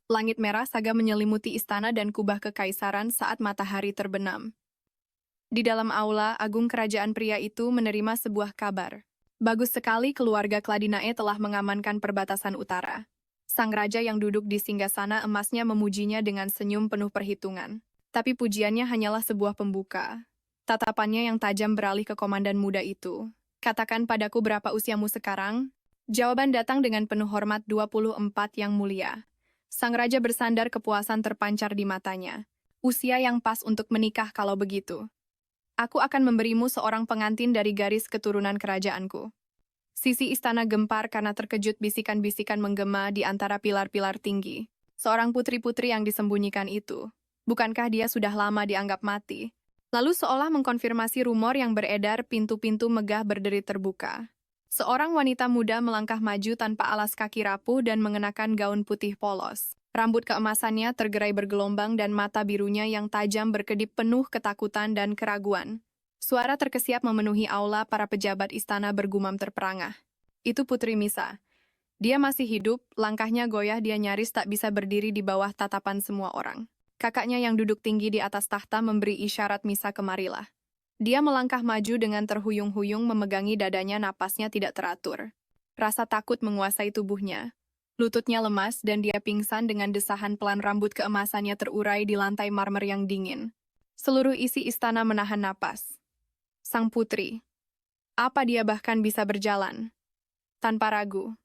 Langit merah saga menyelimuti istana dan kubah kekaisaran saat matahari terbenam. Di dalam aula agung kerajaan pria itu menerima sebuah kabar. Bagus sekali keluarga Kladinae telah mengamankan perbatasan utara. Sang raja yang duduk di singgasana emasnya memujinya dengan senyum penuh perhitungan. Tapi pujiannya hanyalah sebuah pembuka. Tatapannya yang tajam beralih ke komandan muda itu. Katakan padaku berapa usiamu sekarang? Jawaban datang dengan penuh hormat 24 yang mulia. Sang raja bersandar kepuasan terpancar di matanya. Usia yang pas untuk menikah kalau begitu. Aku akan memberimu seorang pengantin dari garis keturunan kerajaanku. Sisi istana gempar karena terkejut bisikan-bisikan menggema di antara pilar-pilar tinggi. Seorang putri-putri yang disembunyikan itu. Bukankah dia sudah lama dianggap mati? Lalu seolah mengkonfirmasi rumor yang beredar, pintu-pintu megah berderi terbuka. Seorang wanita muda melangkah maju tanpa alas kaki rapuh dan mengenakan gaun putih polos. Rambut keemasannya tergerai bergelombang dan mata birunya yang tajam berkedip penuh ketakutan dan keraguan. Suara terkesiap memenuhi aula, para pejabat istana bergumam terperangah. Itu Putri Misa. Dia masih hidup, langkahnya goyah, dia nyaris tak bisa berdiri di bawah tatapan semua orang. Kakaknya yang duduk tinggi di atas tahta memberi isyarat Misa kemarilah. Dia melangkah maju dengan terhuyung-huyung memegangi dadanya, napasnya tidak teratur. Rasa takut menguasai tubuhnya. Lututnya lemas dan dia pingsan dengan desahan pelan, rambut keemasannya terurai di lantai marmer yang dingin. Seluruh isi istana menahan napas. Sang putri. Apa dia bahkan bisa berjalan? Tanpa ragu.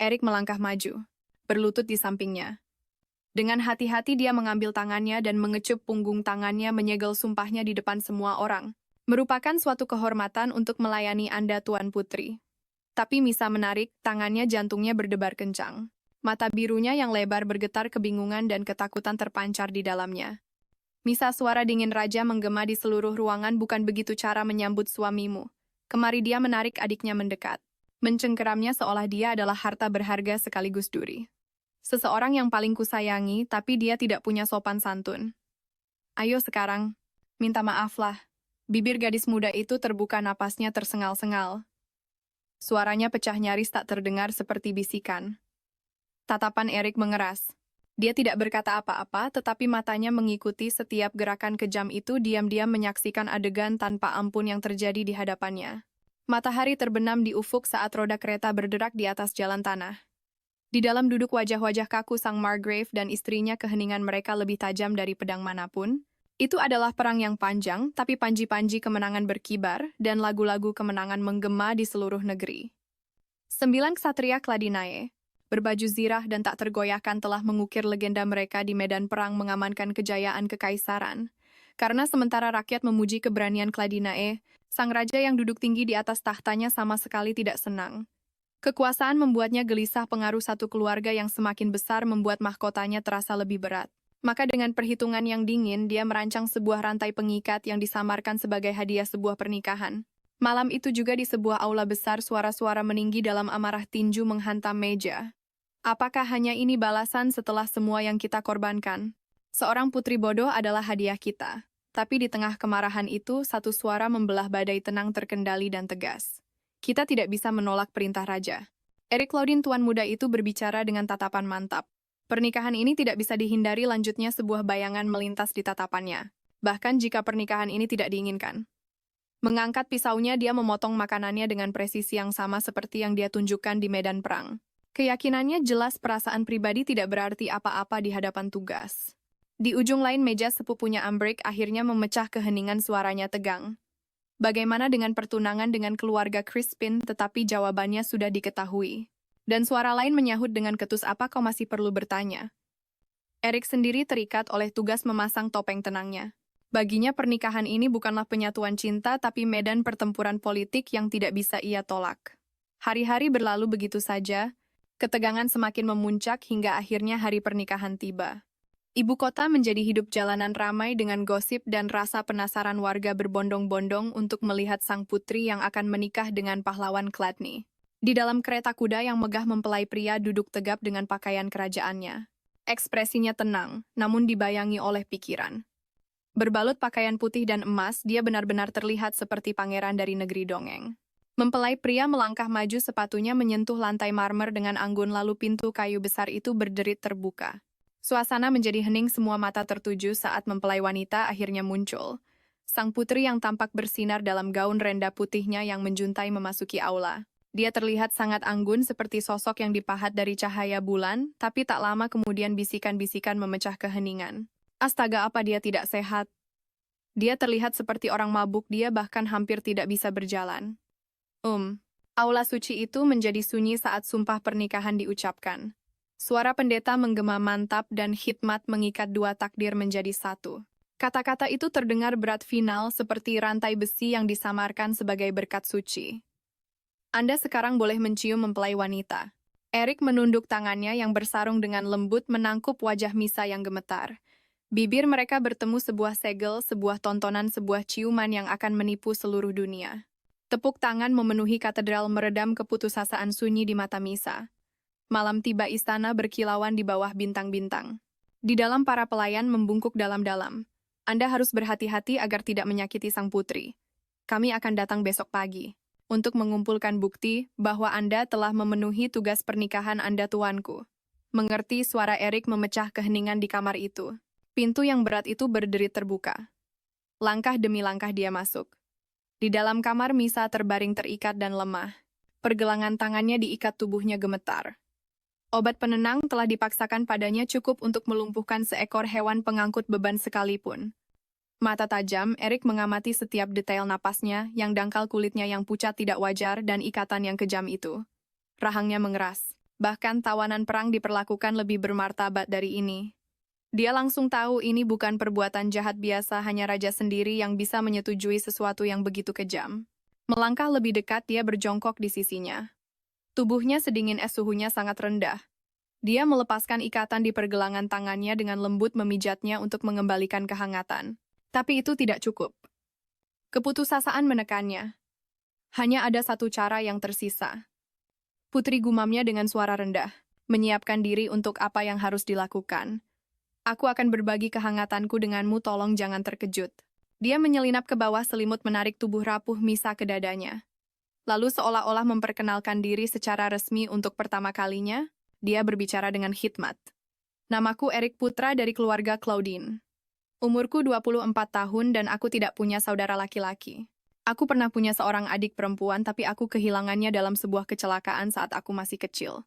Erik melangkah maju, berlutut di sampingnya. Dengan hati-hati dia mengambil tangannya dan mengecup punggung tangannya, menyegel sumpahnya di depan semua orang. Merupakan suatu kehormatan untuk melayani Anda, Tuan Putri. Tapi Misa menarik, tangannya, jantungnya berdebar kencang. Mata birunya yang lebar bergetar, kebingungan dan ketakutan terpancar di dalamnya. Misa, suara dingin raja menggema di seluruh ruangan, bukan begitu cara menyambut suamimu. Kemari, dia menarik adiknya mendekat. Mencengkeramnya seolah dia adalah harta berharga sekaligus duri. Seseorang yang paling kusayangi, tapi dia tidak punya sopan santun. Ayo sekarang, minta maaflah. Bibir gadis muda itu terbuka, napasnya tersengal-sengal. Suaranya pecah nyaris tak terdengar seperti bisikan. Tatapan Erik mengeras. Dia tidak berkata apa-apa, tetapi matanya mengikuti setiap gerakan kejam itu, diam-diam menyaksikan adegan tanpa ampun yang terjadi di hadapannya. Matahari terbenam di ufuk saat roda kereta berderak di atas jalan tanah. Di dalam duduk wajah-wajah kaku sang Margrave dan istrinya, keheningan mereka lebih tajam dari pedang manapun. Itu adalah perang yang panjang, tapi panji-panji kemenangan berkibar, dan lagu-lagu kemenangan menggema di seluruh negeri. 9 ksatria Kladinae, berbaju zirah dan tak tergoyahkan, telah mengukir legenda mereka di medan perang, mengamankan kejayaan kekaisaran. Karena sementara rakyat memuji keberanian Kladinae, sang raja yang duduk tinggi di atas tahtanya sama sekali tidak senang. Kekuasaan membuatnya gelisah, pengaruh satu keluarga yang semakin besar membuat mahkotanya terasa lebih berat. Maka dengan perhitungan yang dingin, dia merancang sebuah rantai pengikat yang disamarkan sebagai hadiah sebuah pernikahan. Malam itu juga di sebuah aula besar, suara-suara meninggi dalam amarah tinju menghantam meja. Apakah hanya ini balasan setelah semua yang kita korbankan? Seorang putri bodoh adalah hadiah kita. Tapi di tengah kemarahan itu, satu suara membelah badai tenang, terkendali dan tegas. Kita tidak bisa menolak perintah raja. Erik Claudine, tuan muda itu berbicara dengan tatapan mantap. Pernikahan ini tidak bisa dihindari, lanjutnya, sebuah bayangan melintas di tatapannya. Bahkan jika pernikahan ini tidak diinginkan. Mengangkat pisaunya, dia memotong makanannya dengan presisi yang sama seperti yang dia tunjukkan di medan perang. Keyakinannya jelas, perasaan pribadi tidak berarti apa-apa di hadapan tugas. Di ujung lain meja, sepupunya Ambric akhirnya memecah keheningan, suaranya tegang. Bagaimana dengan pertunangan dengan keluarga Crispin? Tetapi jawabannya sudah diketahui. Dan suara lain menyahut dengan ketus, apa kau masih perlu bertanya? Erik sendiri terikat oleh tugas memasang topeng tenangnya. Baginya pernikahan ini bukanlah penyatuan cinta, tapi medan pertempuran politik yang tidak bisa ia tolak. Hari-hari berlalu begitu saja, ketegangan semakin memuncak hingga akhirnya hari pernikahan tiba. Ibu kota menjadi hidup jalanan ramai dengan gosip dan rasa penasaran, warga berbondong-bondong untuk melihat sang putri yang akan menikah dengan pahlawan Kladni. Di dalam kereta kuda yang megah mempelai pria duduk tegap dengan pakaian kerajaannya. Ekspresinya tenang, namun dibayangi oleh pikiran. Berbalut pakaian putih dan emas, dia benar-benar terlihat seperti pangeran dari negeri dongeng. Mempelai pria melangkah maju, sepatunya menyentuh lantai marmer dengan anggun, lalu pintu kayu besar itu berderit terbuka. Suasana menjadi hening, semua mata tertuju saat mempelai wanita akhirnya muncul. Sang putri yang tampak bersinar dalam gaun renda putihnya yang menjuntai memasuki aula. Dia terlihat sangat anggun seperti sosok yang dipahat dari cahaya bulan, tapi tak lama kemudian bisikan-bisikan memecah keheningan. Astaga, apa dia tidak sehat? Dia terlihat seperti orang mabuk, dia bahkan hampir tidak bisa berjalan. Aula suci itu menjadi sunyi saat sumpah pernikahan diucapkan. Suara pendeta menggema mantap dan hikmat mengikat dua takdir menjadi satu. Kata-kata itu terdengar berat final seperti rantai besi yang disamarkan sebagai berkat suci. Anda sekarang boleh mencium mempelai wanita. Erik menunduk tangannya yang bersarung dengan lembut menangkup wajah Misa yang gemetar. Bibir mereka bertemu, sebuah segel, sebuah tontonan, sebuah ciuman yang akan menipu seluruh dunia. Tepuk tangan memenuhi katedral meredam keputusasaan sunyi di mata Misa. Malam tiba, istana berkilauan di bawah bintang-bintang. Di dalam para pelayan membungkuk dalam-dalam. Anda harus berhati-hati agar tidak menyakiti sang putri. Kami akan datang besok pagi untuk mengumpulkan bukti bahwa Anda telah memenuhi tugas pernikahan Anda, tuanku. Mengerti, suara Erik memecah keheningan di kamar itu. Pintu yang berat itu berderit terbuka. Langkah demi langkah dia masuk. Di dalam kamar, Misa terbaring terikat dan lemah. Pergelangan tangannya diikat, tubuhnya gemetar. Obat penenang telah dipaksakan padanya cukup untuk melumpuhkan seekor hewan pengangkut beban sekalipun. Mata tajam, Erik mengamati setiap detail napasnya, yang dangkal, kulitnya yang pucat tidak wajar, dan ikatan yang kejam itu. Rahangnya mengeras. Bahkan tawanan perang diperlakukan lebih bermartabat dari ini. Dia langsung tahu ini bukan perbuatan jahat biasa, hanya raja sendiri yang bisa menyetujui sesuatu yang begitu kejam. Melangkah lebih dekat, dia berjongkok di sisinya. Tubuhnya sedingin es, suhunya sangat rendah. Dia melepaskan ikatan di pergelangan tangannya dengan lembut, memijatnya untuk mengembalikan kehangatan. Tapi itu tidak cukup. Keputusasaan menekannya. Hanya ada satu cara yang tersisa. Putri gumamnya dengan suara rendah, menyiapkan diri untuk apa yang harus dilakukan. Aku akan berbagi kehangatanku denganmu, tolong jangan terkejut. Dia menyelinap ke bawah selimut, menarik tubuh rapuh Misa ke dadanya. Lalu seolah-olah memperkenalkan diri secara resmi untuk pertama kalinya, dia berbicara dengan hikmat. Namaku Erik, putra dari keluarga Claudine. Umurku 24 tahun dan aku tidak punya saudara laki-laki. Aku pernah punya seorang adik perempuan, tapi aku kehilangannya dalam sebuah kecelakaan saat aku masih kecil.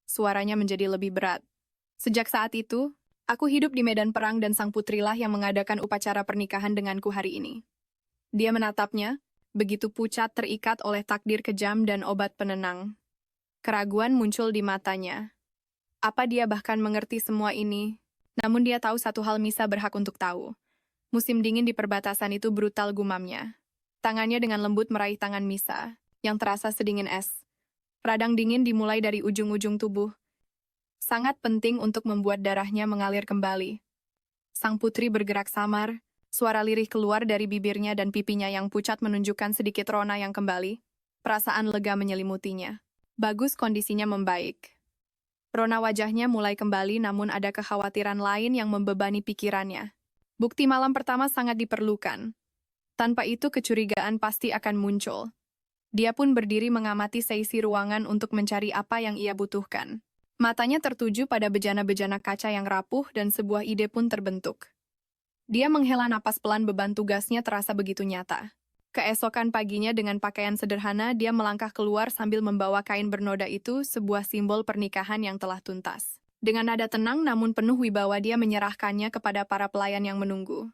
Suaranya menjadi lebih berat. Sejak saat itu, aku hidup di medan perang dan sang putrilah yang mengadakan upacara pernikahan denganku hari ini. Dia menatapnya, begitu pucat, terikat oleh takdir kejam dan obat penenang. Keraguan muncul di matanya. Apa dia bahkan mengerti semua ini? Namun dia tahu satu hal, Misa berhak untuk tahu. Musim dingin di perbatasan itu brutal, gumamnya. Tangannya dengan lembut meraih tangan Misa, yang terasa sedingin es. Radang dingin dimulai dari ujung-ujung tubuh. Sangat penting untuk membuat darahnya mengalir kembali. Sang putri bergerak samar, suara lirih keluar dari bibirnya dan pipinya yang pucat menunjukkan sedikit rona yang kembali. Perasaan lega menyelimutinya. Bagus, kondisinya membaik. Rona wajahnya mulai kembali, namun ada kekhawatiran lain yang membebani pikirannya. Bukti malam pertama sangat diperlukan. Tanpa itu kecurigaan pasti akan muncul. Dia pun berdiri mengamati seisi ruangan untuk mencari apa yang ia butuhkan. Matanya tertuju pada bejana-bejana kaca yang rapuh dan sebuah ide pun terbentuk. Dia menghela napas pelan, beban tugasnya terasa begitu nyata. Keesokan paginya dengan pakaian sederhana, dia melangkah keluar sambil membawa kain bernoda itu, sebuah simbol pernikahan yang telah tuntas. Dengan nada tenang namun penuh wibawa, dia menyerahkannya kepada para pelayan yang menunggu.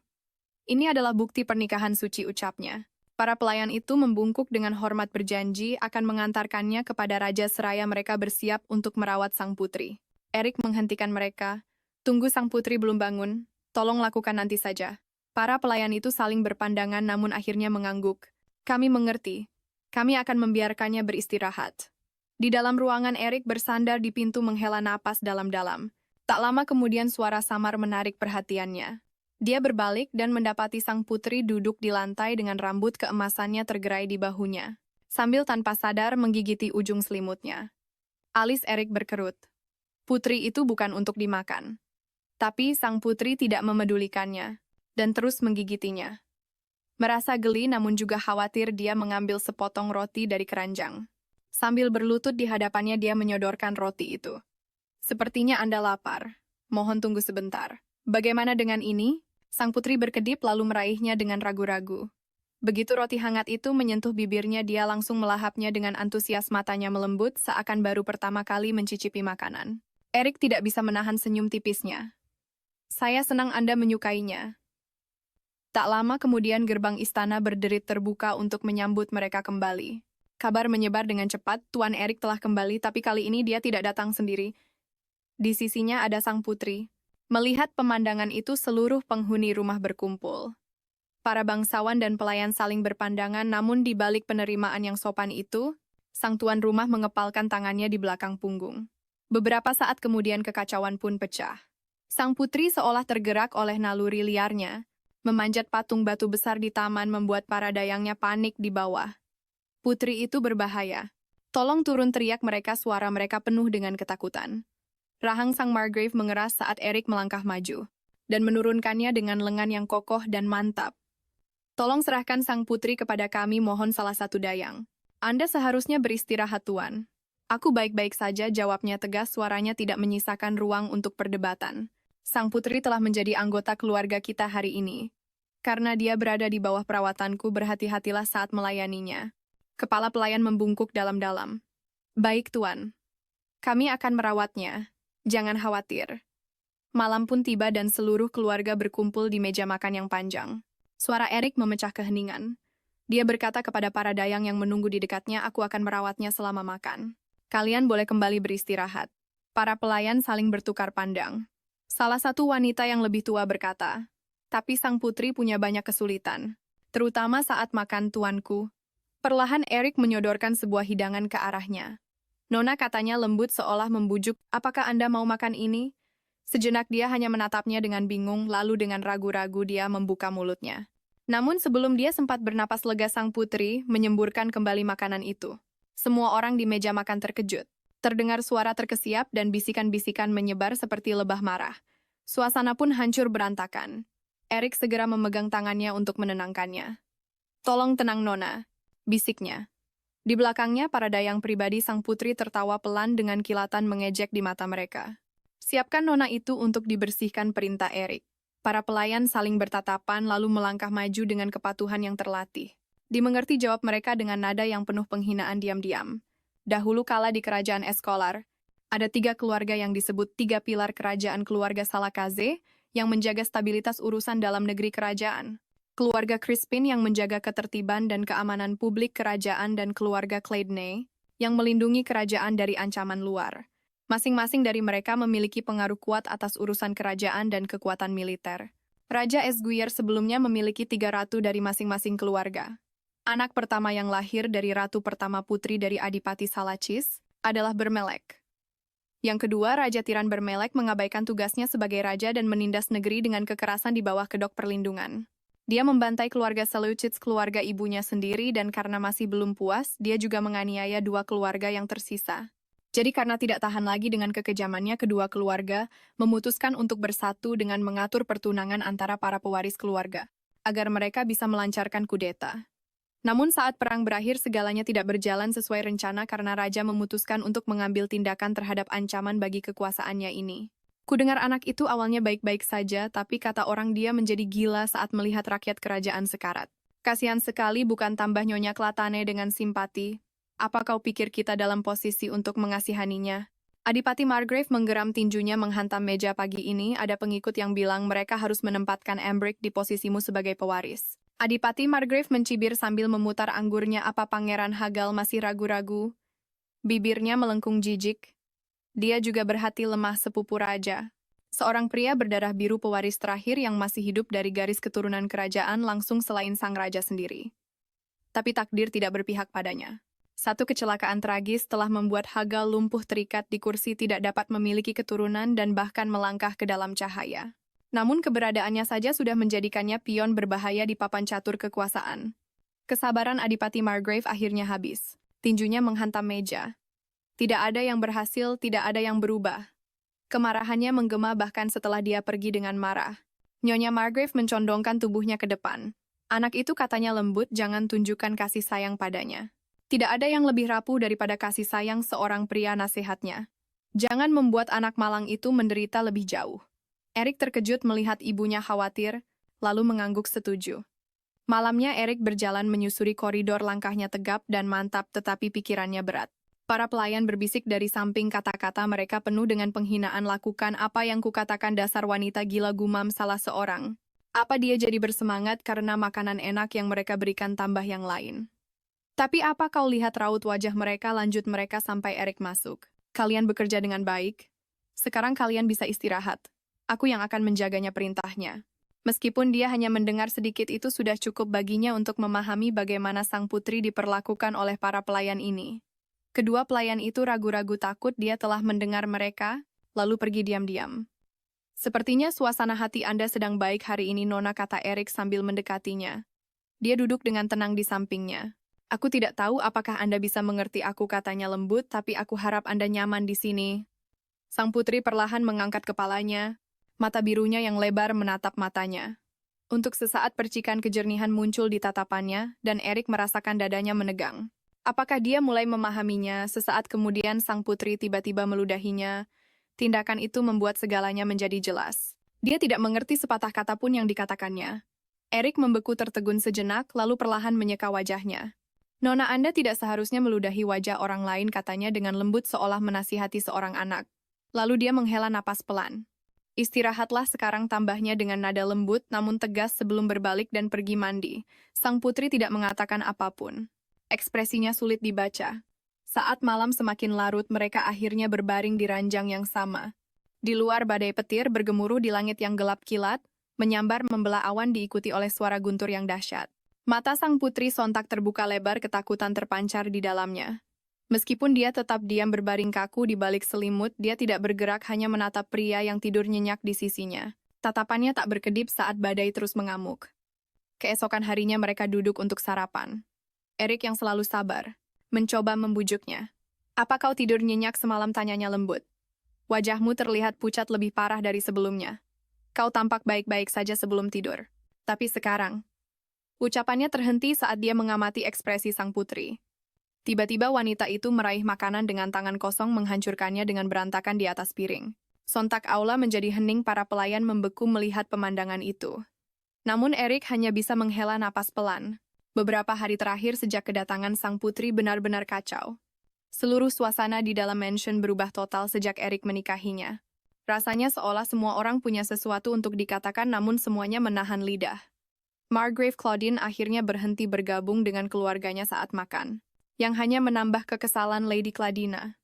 Ini adalah bukti pernikahan suci, ucapnya. Para pelayan itu membungkuk dengan hormat, berjanji akan mengantarkannya kepada raja seraya mereka bersiap untuk merawat sang putri. Erik menghentikan mereka. Tunggu, sang putri belum bangun. Tolong lakukan nanti saja. Para pelayan itu saling berpandangan namun akhirnya mengangguk. Kami mengerti. Kami akan membiarkannya beristirahat. Di dalam ruangan, Erik bersandar di pintu menghela napas dalam-dalam. Tak lama kemudian suara samar menarik perhatiannya. Dia berbalik dan mendapati sang putri duduk di lantai dengan rambut keemasannya tergerai di bahunya, sambil tanpa sadar menggigiti ujung selimutnya. Alis Erik berkerut. Putri itu bukan untuk dimakan. Tapi sang putri tidak memedulikannya dan terus menggigitinya. Merasa geli namun juga khawatir, dia mengambil sepotong roti dari keranjang. Sambil berlutut di hadapannya, dia menyodorkan roti itu. Sepertinya Anda lapar. Mohon tunggu sebentar. Bagaimana dengan ini? Sang putri berkedip lalu meraihnya dengan ragu-ragu. Begitu roti hangat itu menyentuh bibirnya, dia langsung melahapnya dengan antusias, matanya melembut seakan baru pertama kali mencicipi makanan. Erik tidak bisa menahan senyum tipisnya. Saya senang Anda menyukainya. Tak lama kemudian gerbang istana berderit terbuka untuk menyambut mereka kembali. Kabar menyebar dengan cepat, Tuan Erik telah kembali, tapi kali ini dia tidak datang sendiri. Di sisinya ada sang putri. Melihat pemandangan itu, seluruh penghuni rumah berkumpul. Para bangsawan dan pelayan saling berpandangan, namun di balik penerimaan yang sopan itu, sang tuan rumah mengepalkan tangannya di belakang punggung. Beberapa saat kemudian kekacauan pun pecah. Sang putri seolah tergerak oleh naluri liarnya, memanjat patung batu besar di taman membuat para dayangnya panik di bawah. Putri itu berbahaya. Tolong turun, teriak mereka, suara mereka penuh dengan ketakutan. Rahang sang Margrave mengeras saat Erik melangkah maju, dan menurunkannya dengan lengan yang kokoh dan mantap. Tolong serahkan sang putri kepada kami, mohon salah satu dayang. Anda seharusnya beristirahat, Tuan. Aku baik-baik saja, jawabnya tegas, suaranya tidak menyisakan ruang untuk perdebatan. Sang putri telah menjadi anggota keluarga kita hari ini. Karena dia berada di bawah perawatanku, berhati-hatilah saat melayaninya. Kepala pelayan membungkuk dalam-dalam. Baik, Tuan. Kami akan merawatnya. Jangan khawatir. Malam pun tiba dan seluruh keluarga berkumpul di meja makan yang panjang. Suara Erik memecah keheningan. Dia berkata kepada para dayang yang menunggu di dekatnya, aku akan merawatnya selama makan. Kalian boleh kembali beristirahat. Para pelayan saling bertukar pandang. Salah satu wanita yang lebih tua berkata, tapi sang putri punya banyak kesulitan, terutama saat makan, tuanku. Perlahan Erik menyodorkan sebuah hidangan ke arahnya. Nona, katanya lembut seolah membujuk, apakah Anda mau makan ini? Sejenak dia hanya menatapnya dengan bingung, lalu dengan ragu-ragu dia membuka mulutnya. Namun sebelum dia sempat bernapas lega, sang putri menyemburkan kembali makanan itu. Semua orang di meja makan terkejut. Terdengar suara terkesiap dan bisikan-bisikan menyebar seperti lebah marah. Suasana pun hancur berantakan. Erik segera memegang tangannya untuk menenangkannya. Tolong tenang, Nona, bisiknya. Di belakangnya para dayang pribadi sang putri tertawa pelan dengan kilatan mengejek di mata mereka. Siapkan Nona itu untuk dibersihkan, perintah Erik. Para pelayan saling bertatapan lalu melangkah maju dengan kepatuhan yang terlatih. Dimengerti, jawab mereka dengan nada yang penuh penghinaan diam-diam. Dahulu kala di kerajaan Eskolar, ada 3 keluarga yang disebut 3 pilar kerajaan: keluarga Salakaze yang menjaga stabilitas urusan dalam negeri kerajaan, keluarga Crispin yang menjaga ketertiban dan keamanan publik kerajaan, dan keluarga Claydney yang melindungi kerajaan dari ancaman luar. Masing-masing dari mereka memiliki pengaruh kuat atas urusan kerajaan dan kekuatan militer. Raja Esguier sebelumnya memiliki 3 ratu dari masing-masing keluarga. Anak pertama yang lahir dari ratu pertama putri dari Adipati Salachis adalah Bermelek. Yang kedua, Raja Tiran Bermelek mengabaikan tugasnya sebagai raja dan menindas negeri dengan kekerasan di bawah kedok perlindungan. Dia membantai keluarga Seleucids, keluarga ibunya sendiri, dan karena masih belum puas, dia juga menganiaya 2 keluarga yang tersisa. Jadi karena tidak tahan lagi dengan kekejamannya, kedua keluarga memutuskan untuk bersatu dengan mengatur pertunangan antara para pewaris keluarga, agar mereka bisa melancarkan kudeta. Namun saat perang berakhir, segalanya tidak berjalan sesuai rencana karena raja memutuskan untuk mengambil tindakan terhadap ancaman bagi kekuasaannya ini. Kudengar anak itu awalnya baik-baik saja, tapi kata orang dia menjadi gila saat melihat rakyat kerajaan sekarat. Kasihan sekali, bukan, tambah Nyonya Klatane dengan simpati. Apa kau pikir kita dalam posisi untuk mengasihaninya? Adipati Margrave menggeram tinjunya menghantam meja. Pagi ini ada pengikut yang bilang mereka harus menempatkan Embrick di posisimu sebagai pewaris. Adipati Margrave mencibir sambil memutar anggurnya. Apa Pangeran Hagal masih ragu-ragu? Bibirnya melengkung jijik. Dia juga berhati lemah, sepupu raja. Seorang pria berdarah biru, pewaris terakhir yang masih hidup dari garis keturunan kerajaan langsung selain sang raja sendiri. Tapi takdir tidak berpihak padanya. Satu kecelakaan tragis telah membuat Hagal lumpuh terikat di kursi, tidak dapat memiliki keturunan dan bahkan melangkah ke dalam cahaya. Namun keberadaannya saja sudah menjadikannya pion berbahaya di papan catur kekuasaan. Kesabaran Adipati Margrave akhirnya habis. Tinjunya menghantam meja. Tidak ada yang berhasil, tidak ada yang berubah. Kemarahannya menggema bahkan setelah dia pergi dengan marah. Nyonya Margrave mencondongkan tubuhnya ke depan. Anak itu, katanya lembut, jangan tunjukkan kasih sayang padanya. Tidak ada yang lebih rapuh daripada kasih sayang seorang pria, nasihatnya. Jangan membuat anak malang itu menderita lebih jauh. Erik terkejut melihat ibunya khawatir, lalu mengangguk setuju. Malamnya Erik berjalan menyusuri koridor, langkahnya tegap dan mantap tetapi pikirannya berat. Para pelayan berbisik dari samping, kata-kata mereka penuh dengan penghinaan. Lakukan apa yang kukatakan, dasar wanita gila, gumam salah seorang. Apa dia jadi bersemangat karena makanan enak yang mereka berikan tambah yang lain? Tapi apa kau lihat raut wajah mereka, lanjut mereka sampai Erik masuk. Kalian bekerja dengan baik. Sekarang kalian bisa istirahat. Aku yang akan menjaganya, perintahnya. Meskipun dia hanya mendengar sedikit, itu sudah cukup baginya untuk memahami bagaimana sang putri diperlakukan oleh para pelayan ini. Kedua pelayan itu ragu-ragu takut dia telah mendengar mereka, lalu pergi diam-diam. Sepertinya suasana hati Anda sedang baik hari ini, Nona, kata Erik sambil mendekatinya. Dia duduk dengan tenang di sampingnya. Aku tidak tahu apakah Anda bisa mengerti aku, katanya lembut, tapi aku harap Anda nyaman di sini. Sang putri perlahan mengangkat kepalanya, mata birunya yang lebar menatap matanya. Untuk sesaat percikan kejernihan muncul di tatapannya, dan Erik merasakan dadanya menegang. Apakah dia mulai memahaminya? Sesaat kemudian sang putri tiba-tiba meludahinya. Tindakan itu membuat segalanya menjadi jelas. Dia tidak mengerti sepatah kata pun yang dikatakannya. Erik membeku tertegun sejenak, lalu perlahan menyeka wajahnya. Nona, Anda tidak seharusnya meludahi wajah orang lain, katanya dengan lembut seolah menasihati seorang anak. Lalu dia menghela napas pelan. Istirahatlah sekarang, tambahnya dengan nada lembut namun tegas sebelum berbalik dan pergi mandi. Sang putri tidak mengatakan apapun. Ekspresinya sulit dibaca. Saat malam semakin larut, mereka akhirnya berbaring di ranjang yang sama. Di luar badai petir bergemuruh di langit yang gelap kilat, menyambar membelah awan diikuti oleh suara guntur yang dahsyat. Mata sang putri sontak terbuka lebar, ketakutan terpancar di dalamnya. Meskipun dia tetap diam berbaring kaku di balik selimut, dia tidak bergerak, hanya menatap pria yang tidur nyenyak di sisinya. Tatapannya tak berkedip saat badai terus mengamuk. Keesokan harinya mereka duduk untuk sarapan. Erik yang selalu sabar mencoba membujuknya. Apa kau tidur nyenyak semalam, tanyanya lembut. Wajahmu terlihat pucat lebih parah dari sebelumnya. Kau tampak baik-baik saja sebelum tidur. Tapi sekarang... Ucapannya terhenti saat dia mengamati ekspresi sang putri. Tiba-tiba wanita itu meraih makanan dengan tangan kosong, menghancurkannya dengan berantakan di atas piring. Sontak aula menjadi hening, para pelayan membeku melihat pemandangan itu. Namun Erik hanya bisa menghela napas pelan. Beberapa hari terakhir sejak kedatangan sang putri benar-benar kacau. Seluruh suasana di dalam mansion berubah total sejak Erik menikahinya. Rasanya seolah semua orang punya sesuatu untuk dikatakan, namun semuanya menahan lidah. Margrave Claudine akhirnya berhenti bergabung dengan keluarganya saat makan, yang hanya menambah kekesalan Lady Cladina.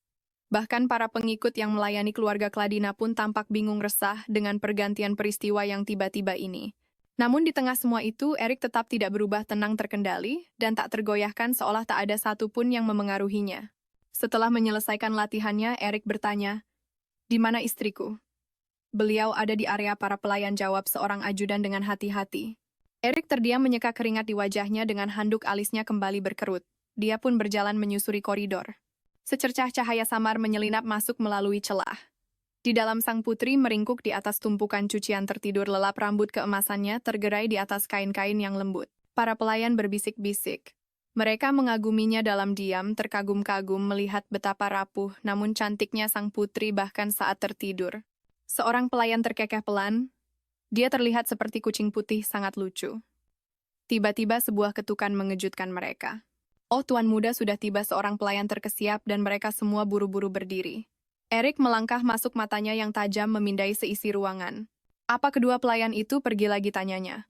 Bahkan para pengikut yang melayani keluarga Cladina pun tampak bingung resah dengan pergantian peristiwa yang tiba-tiba ini. Namun di tengah semua itu, Erik tetap tidak berubah tenang, terkendali, dan tak tergoyahkan, seolah tak ada satupun yang memengaruhinya. Setelah menyelesaikan latihannya, Erik bertanya, "Di mana istriku?" "Beliau ada di area," para pelayan jawab seorang ajudan dengan hati-hati. Erik terdiam, menyeka keringat di wajahnya, dengan handuk alisnya kembali berkerut. Dia pun berjalan menyusuri koridor. Secercah cahaya samar menyelinap masuk melalui celah. Di dalam, sang putri meringkuk di atas tumpukan cucian tertidur lelap, rambut keemasannya tergerai di atas kain-kain yang lembut. Para pelayan berbisik-bisik. Mereka mengaguminya dalam diam, terkagum-kagum melihat betapa rapuh namun cantiknya sang putri bahkan saat tertidur. Seorang pelayan terkekeh pelan. Dia terlihat seperti kucing putih, sangat lucu. Tiba-tiba sebuah ketukan mengejutkan mereka. "Oh, tuan muda sudah tiba," seorang pelayan terkesiap, dan mereka semua buru-buru berdiri. Erik melangkah masuk, matanya yang tajam memindai seisi ruangan. "Apa kedua pelayan itu pergi lagi?" tanyanya.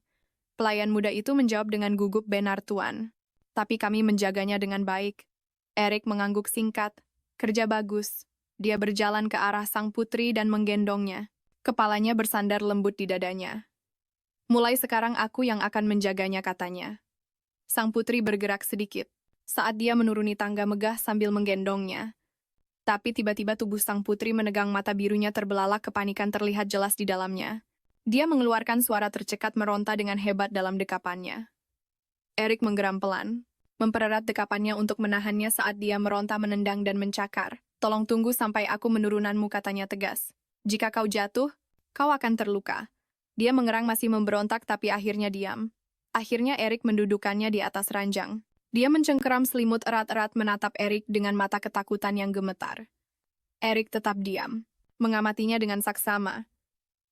Pelayan muda itu menjawab dengan gugup, "Benar, tuan. Tapi kami menjaganya dengan baik." Erik mengangguk singkat. "Kerja bagus." Dia berjalan ke arah sang putri dan menggendongnya. Kepalanya bersandar lembut di dadanya. "Mulai sekarang aku yang akan menjaganya," katanya. Sang putri bergerak sedikit saat dia menuruni tangga megah sambil menggendongnya. Tapi tiba-tiba tubuh sang putri menegang, mata birunya terbelalak, kepanikan terlihat jelas di dalamnya. Dia mengeluarkan suara tercekat meronta dengan hebat dalam dekapannya. Erik menggeram pelan, mempererat dekapannya untuk menahannya saat dia meronta, menendang dan mencakar. "Tolong tunggu sampai aku menurunanmu," katanya tegas. "Jika kau jatuh, kau akan terluka." Dia mengerang, masih memberontak, tapi akhirnya diam. Akhirnya Erik mendudukannya di atas ranjang. Dia mencengkeram selimut erat-erat, menatap Erik dengan mata ketakutan yang gemetar. Eric tetap diam, mengamatinya dengan saksama.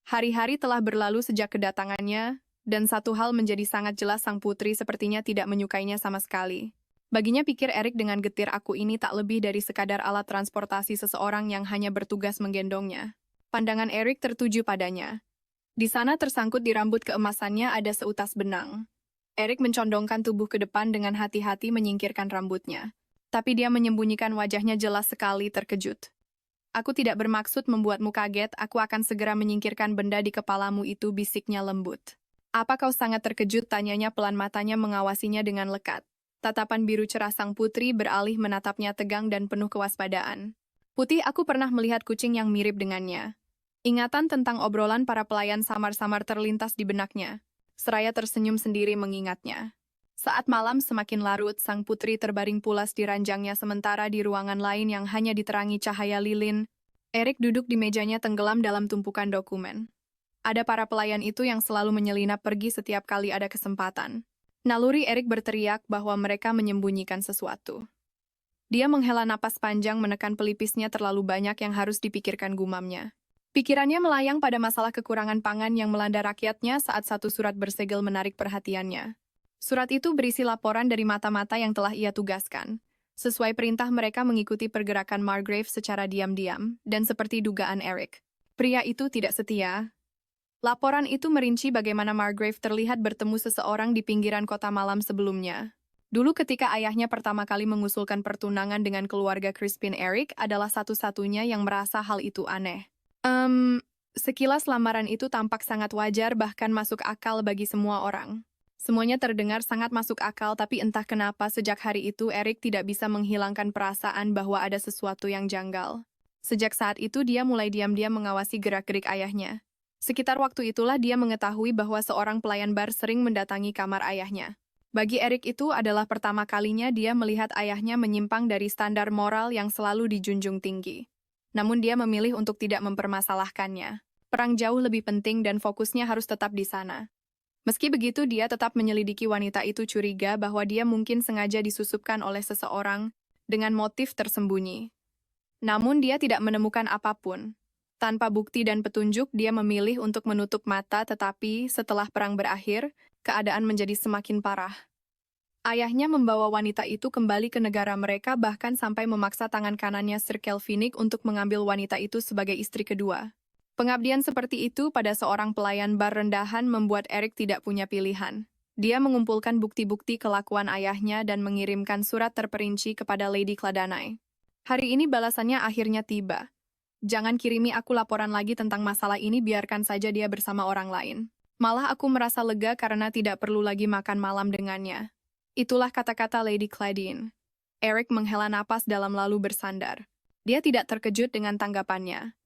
Hari-hari telah berlalu sejak kedatangannya, dan satu hal menjadi sangat jelas, sang putri sepertinya tidak menyukainya sama sekali. Baginya, pikir Eric dengan getir, aku ini tak lebih dari sekadar alat transportasi seseorang yang hanya bertugas menggendongnya. Pandangan Eric tertuju padanya. Di sana tersangkut di rambut keemasannya ada seutas benang. Eric mencondongkan tubuh ke depan dengan hati-hati menyingkirkan rambutnya. Tapi dia menyembunyikan wajahnya, jelas sekali terkejut. Aku tidak bermaksud membuatmu kaget, aku akan segera menyingkirkan benda di kepalamu itu, bisiknya lembut. Apa kau sangat terkejut? Tanyanya pelan, matanya mengawasinya dengan lekat. Tatapan biru cerah sang putri beralih menatapnya tegang dan penuh kewaspadaan. Putih, aku pernah melihat kucing yang mirip dengannya. Ingatan tentang obrolan para pelayan samar-samar terlintas di benaknya. Seraya tersenyum sendiri mengingatnya. Saat malam semakin larut, sang putri terbaring pulas di ranjangnya, sementara di ruangan lain yang hanya diterangi cahaya lilin, Eric duduk di mejanya tenggelam dalam tumpukan dokumen. Ada para pelayan itu yang selalu menyelinap pergi setiap kali ada kesempatan. Naluri Eric berteriak bahwa mereka menyembunyikan sesuatu. Dia menghela napas panjang, menekan pelipisnya, terlalu banyak yang harus dipikirkan, gumamnya. Pikirannya melayang pada masalah kekurangan pangan yang melanda rakyatnya saat satu surat bersegel menarik perhatiannya. Surat itu berisi laporan dari mata-mata yang telah ia tugaskan. Sesuai perintah, mereka mengikuti pergerakan Margrave secara diam-diam, dan seperti dugaan Eric, pria itu tidak setia. Laporan itu merinci bagaimana Margrave terlihat bertemu seseorang di pinggiran kota malam sebelumnya. Dulu ketika ayahnya pertama kali mengusulkan pertunangan dengan keluarga Crispin, Eric adalah satu-satunya yang merasa hal itu aneh. Sekilas lamaran itu tampak sangat wajar, bahkan masuk akal bagi semua orang. Semuanya terdengar sangat masuk akal, tapi entah kenapa sejak hari itu Eric tidak bisa menghilangkan perasaan bahwa ada sesuatu yang janggal. Sejak saat itu dia mulai diam-diam mengawasi gerak-gerik ayahnya. Sekitar waktu itulah dia mengetahui bahwa seorang pelayan bar sering mendatangi kamar ayahnya. Bagi Eric itu adalah pertama kalinya dia melihat ayahnya menyimpang dari standar moral yang selalu dijunjung tinggi. Namun dia memilih untuk tidak mempermasalahkannya. Perang jauh lebih penting dan fokusnya harus tetap di sana. Meski begitu, dia tetap menyelidiki wanita itu, curiga bahwa dia mungkin sengaja disusupkan oleh seseorang dengan motif tersembunyi. Namun dia tidak menemukan apapun. Tanpa bukti dan petunjuk, dia memilih untuk menutup mata, tetapi setelah perang berakhir, keadaan menjadi semakin parah. Ayahnya membawa wanita itu kembali ke negara mereka, bahkan sampai memaksa tangan kanannya Sir Kelvinik untuk mengambil wanita itu sebagai istri kedua. Pengabdian seperti itu pada seorang pelayan bar rendahan membuat Eric tidak punya pilihan. Dia mengumpulkan bukti-bukti kelakuan ayahnya dan mengirimkan surat terperinci kepada Lady Cladanai. Hari ini balasannya akhirnya tiba. Jangan kirimi aku laporan lagi tentang masalah ini, biarkan saja dia bersama orang lain. Malah aku merasa lega karena tidak perlu lagi makan malam dengannya. Itulah kata-kata Lady Claudine. Eric menghela napas dalam lalu bersandar. Dia tidak terkejut dengan tanggapannya.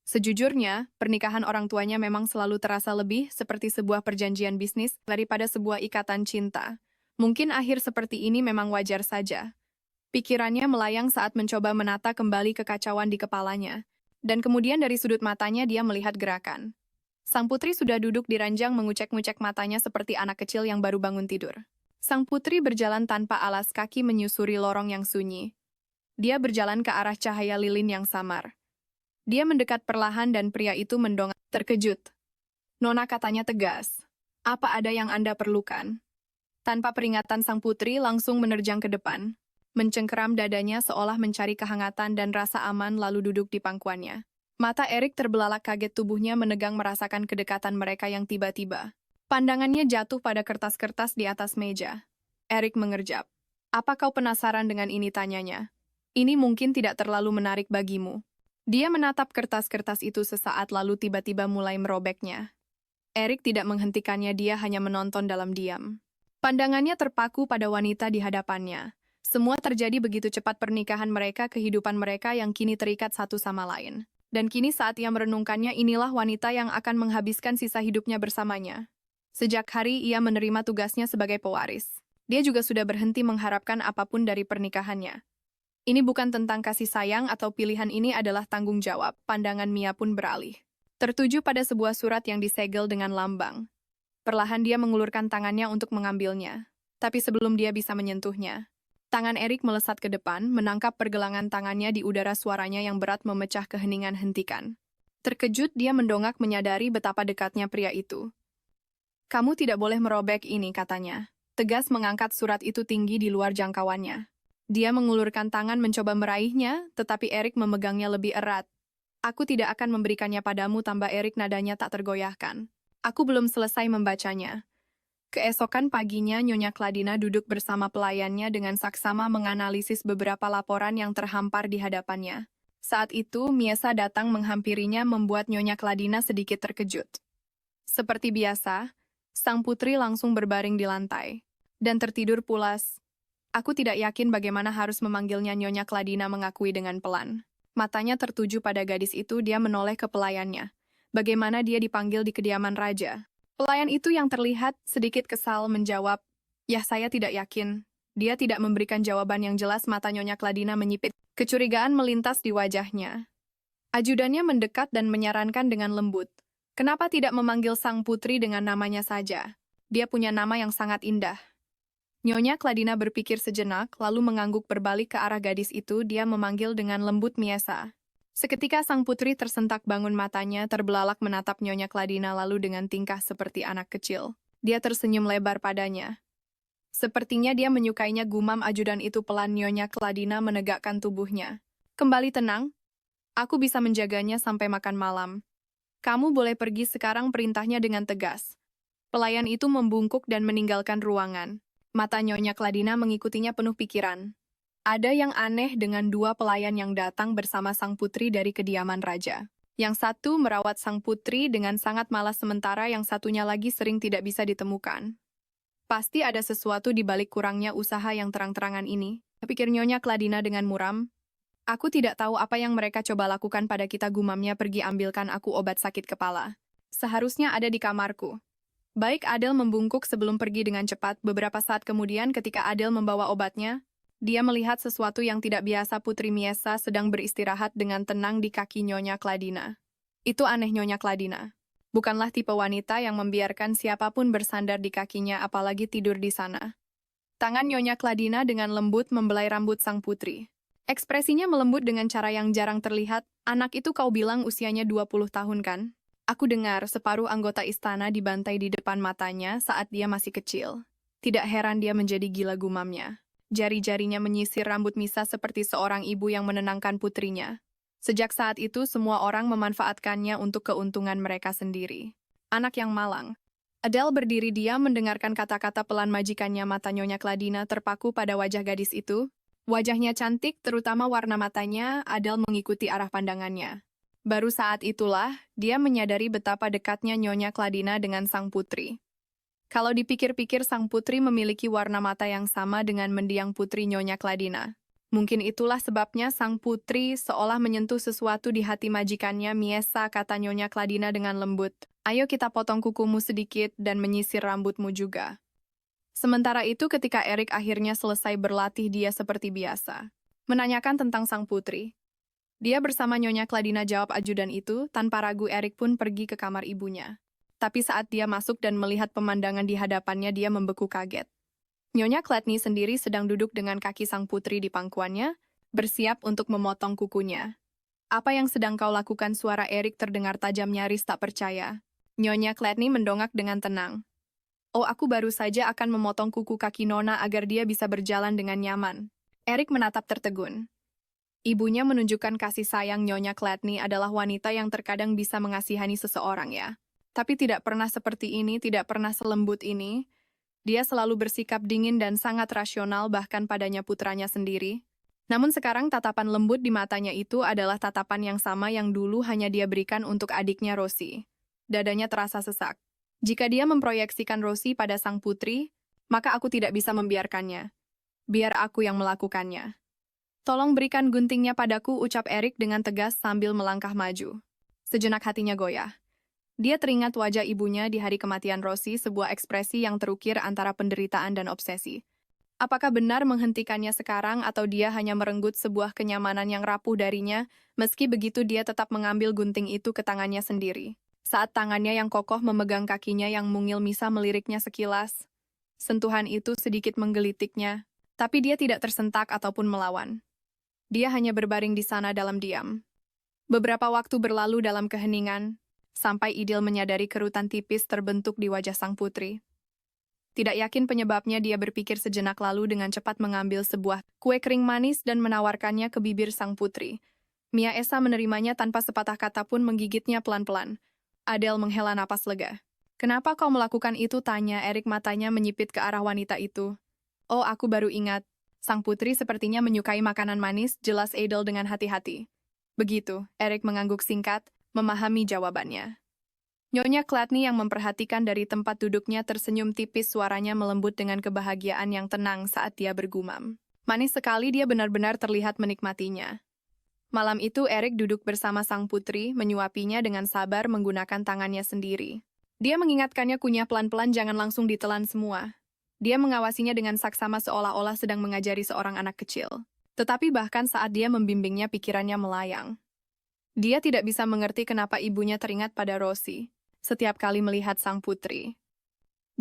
Sejujurnya, pernikahan orang tuanya memang selalu terasa lebih seperti sebuah perjanjian bisnis daripada sebuah ikatan cinta. Mungkin akhir seperti ini memang wajar saja. Pikirannya melayang saat mencoba menata kembali kekacauan di kepalanya. Dan kemudian dari sudut matanya dia melihat gerakan. Sang putri sudah duduk di ranjang mengucek-ngucek matanya seperti anak kecil yang baru bangun tidur. Sang putri berjalan tanpa alas kaki menyusuri lorong yang sunyi. Dia berjalan ke arah cahaya lilin yang samar. Dia mendekat perlahan dan pria itu mendongak terkejut. Nona, katanya tegas. Apa ada yang Anda perlukan? Tanpa peringatan sang putri langsung menerjang ke depan. Mencengkeram dadanya seolah mencari kehangatan dan rasa aman lalu duduk di pangkuannya. Mata Eric terbelalak kaget, tubuhnya menegang merasakan kedekatan mereka yang tiba-tiba. Pandangannya jatuh pada kertas-kertas di atas meja. Eric mengerjap. Apa kau penasaran dengan ini, tanyanya. Ini mungkin tidak terlalu menarik bagimu. Dia menatap kertas-kertas itu sesaat lalu tiba-tiba mulai merobeknya. Eric tidak menghentikannya, dia hanya menonton dalam diam. Pandangannya terpaku pada wanita di hadapannya. Semua terjadi begitu cepat, pernikahan mereka, kehidupan mereka yang kini terikat satu sama lain. Dan kini saat ia merenungkannya, inilah wanita yang akan menghabiskan sisa hidupnya bersamanya. Sejak hari ia menerima tugasnya sebagai pewaris, dia juga sudah berhenti mengharapkan apapun dari pernikahannya. Ini bukan tentang kasih sayang atau pilihan, ini adalah tanggung jawab. Pandangan Mia pun beralih. Tertuju pada sebuah surat yang disegel dengan lambang. Perlahan dia mengulurkan tangannya untuk mengambilnya. Tapi sebelum dia bisa menyentuhnya, Tangan Erik melesat ke depan, menangkap pergelangan tangannya di udara, suaranya yang berat memecah keheningan. Hentikan. Terkejut, dia mendongak menyadari betapa dekatnya pria itu. Kamu tidak boleh merobek ini, katanya. Tegas mengangkat surat itu tinggi di luar jangkauannya. Dia mengulurkan tangan mencoba meraihnya, tetapi Erik memegangnya lebih erat. Aku tidak akan memberikannya padamu, tambah Erik, nadanya tak tergoyahkan. Aku belum selesai membacanya. Keesokan paginya, Nyonya Kladina duduk bersama pelayannya dengan saksama menganalisis beberapa laporan yang terhampar di hadapannya. Saat itu, Miesa datang menghampirinya membuat Nyonya Kladina sedikit terkejut. Seperti biasa, sang putri langsung berbaring di lantai dan tertidur pulas. Aku tidak yakin bagaimana harus memanggilnya, Nyonya Kladina mengakui dengan pelan. Matanya tertuju pada gadis itu, dia menoleh ke pelayannya. Bagaimana dia dipanggil di kediaman raja? Pelayan itu yang terlihat sedikit kesal menjawab, "Ya, saya tidak yakin." Dia tidak memberikan jawaban yang jelas, mata Nyonya Kladina menyipit. Kecurigaan melintas di wajahnya. Ajudannya mendekat dan menyarankan dengan lembut, "Kenapa tidak memanggil sang putri dengan namanya saja? Dia punya nama yang sangat indah." Nyonya Kladina berpikir sejenak, lalu mengangguk berbalik ke arah gadis itu, dia memanggil dengan lembut, "Miesa." Seketika sang putri tersentak bangun, matanya terbelalak menatap Nyonya Kladina, lalu dengan tingkah seperti anak kecil. Dia tersenyum lebar padanya. Sepertinya dia menyukainya, gumam ajudan itu pelan. Nyonya Kladina menegakkan tubuhnya. "Kembali tenang. Aku bisa menjaganya sampai makan malam. Kamu boleh pergi sekarang," perintahnya dengan tegas. Pelayan itu membungkuk dan meninggalkan ruangan. Mata Nyonya Kladina mengikutinya penuh pikiran. Ada yang aneh dengan dua pelayan yang datang bersama sang putri dari kediaman raja. Yang satu merawat sang putri dengan sangat malas, sementara yang satunya lagi sering tidak bisa ditemukan. Pasti ada sesuatu di balik kurangnya usaha yang terang-terangan ini, pikir Nyonya Kladina dengan muram. Aku tidak tahu apa yang mereka coba lakukan pada kita, gumamnya. "Pergi ambilkan aku obat sakit kepala. Seharusnya ada di kamarku." Baik, Adel membungkuk sebelum pergi dengan cepat. Beberapa saat kemudian, ketika Adel membawa obatnya, dia melihat sesuatu yang tidak biasa. Putri Miesa sedang beristirahat dengan tenang di kaki Nyonya Kladina. Itu aneh, Nyonya Kladina. Bukanlah tipe wanita yang membiarkan siapapun bersandar di kakinya, apalagi tidur di sana. Tangan Nyonya Kladina dengan lembut membelai rambut sang putri. Ekspresinya melembut dengan cara yang jarang terlihat. "Anak itu kau bilang usianya 20 tahun kan? Aku dengar separuh anggota istana dibantai di depan matanya saat dia masih kecil. Tidak heran dia menjadi gila," gumamnya. Jari-jarinya menyisir rambut Misa seperti seorang ibu yang menenangkan putrinya. Sejak saat itu, semua orang memanfaatkannya untuk keuntungan mereka sendiri. Anak yang malang. Adele berdiri diam mendengarkan kata-kata pelan majikannya. Mata Nyonya Kladina terpaku pada wajah gadis itu. Wajahnya cantik, terutama warna matanya. Adele mengikuti arah pandangannya. Baru saat itulah, dia menyadari betapa dekatnya Nyonya Kladina dengan sang putri. Kalau dipikir-pikir, sang putri memiliki warna mata yang sama dengan mendiang putri Nyonya Kladina. Mungkin itulah sebabnya sang putri seolah menyentuh sesuatu di hati majikannya. "Miesa," kata Nyonya Kladina dengan lembut, "ayo kita potong kukumu sedikit dan menyisir rambutmu juga." Sementara itu, ketika Erik akhirnya selesai berlatih, dia seperti biasa menanyakan tentang sang putri. Dia bersama Nyonya Kladina, jawab ajudan itu. Tanpa ragu, Erik pun pergi ke kamar ibunya. Tapi saat dia masuk dan melihat pemandangan di hadapannya, dia membeku kaget. Nyonya Kladni sendiri sedang duduk dengan kaki sang putri di pangkuannya, bersiap untuk memotong kukunya. "Apa yang sedang kau lakukan?" Suara Erik terdengar tajam, nyaris tak percaya. Nyonya Kladni mendongak dengan tenang. "Oh, aku baru saja akan memotong kuku kaki Nona agar dia bisa berjalan dengan nyaman." Erik menatap tertegun. Ibunya menunjukkan kasih sayang. Nyonya Kladni adalah wanita yang terkadang bisa mengasihani seseorang, ya. Tapi tidak pernah seperti ini, tidak pernah selembut ini. Dia selalu bersikap dingin dan sangat rasional, bahkan padanya putranya sendiri. Namun sekarang tatapan lembut di matanya itu adalah tatapan yang sama yang dulu hanya dia berikan untuk adiknya Rosi. Dadanya terasa sesak. Jika dia memproyeksikan Rosi pada sang putri, maka aku tidak bisa membiarkannya. Biar aku yang melakukannya. "Tolong berikan guntingnya padaku," ucap Erik dengan tegas sambil melangkah maju. Sejenak hatinya goyah. Dia teringat wajah ibunya di hari kematian Rosi, sebuah ekspresi yang terukir antara penderitaan dan obsesi. Apakah benar menghentikannya sekarang, atau dia hanya merenggut sebuah kenyamanan yang rapuh darinya? Meski begitu, dia tetap mengambil gunting itu ke tangannya sendiri. Saat tangannya yang kokoh memegang kakinya yang mungil, Misa meliriknya sekilas. Sentuhan itu sedikit menggelitiknya. Tapi dia tidak tersentak ataupun melawan. Dia hanya berbaring di sana dalam diam. Beberapa waktu berlalu dalam keheningan, sampai Idil menyadari kerutan tipis terbentuk di wajah sang putri. Tidak yakin penyebabnya, dia berpikir sejenak lalu dengan cepat mengambil sebuah kue kering manis dan menawarkannya ke bibir sang putri. Mia Esa menerimanya tanpa sepatah kata pun menggigitnya pelan-pelan. Adele menghela napas lega. "Kenapa kau melakukan itu?" tanya Erik, matanya menyipit ke arah wanita itu. "Oh, aku baru ingat. Sang putri sepertinya menyukai makanan manis," jelas Adele dengan hati-hati. "Begitu," Erik mengangguk singkat, memahami jawabannya. Nyonya Gladney yang memperhatikan dari tempat duduknya tersenyum tipis, suaranya melembut dengan kebahagiaan yang tenang saat dia bergumam. Manis sekali, dia benar-benar terlihat menikmatinya. Malam itu Erik duduk bersama sang putri, menyuapinya dengan sabar menggunakan tangannya sendiri. Dia mengingatkannya kunyah pelan-pelan, jangan langsung ditelan semua. Dia mengawasinya dengan saksama seolah-olah sedang mengajari seorang anak kecil. Tetapi bahkan saat dia membimbingnya, pikirannya melayang. Dia tidak bisa mengerti kenapa ibunya teringat pada Rosie setiap kali melihat sang putri.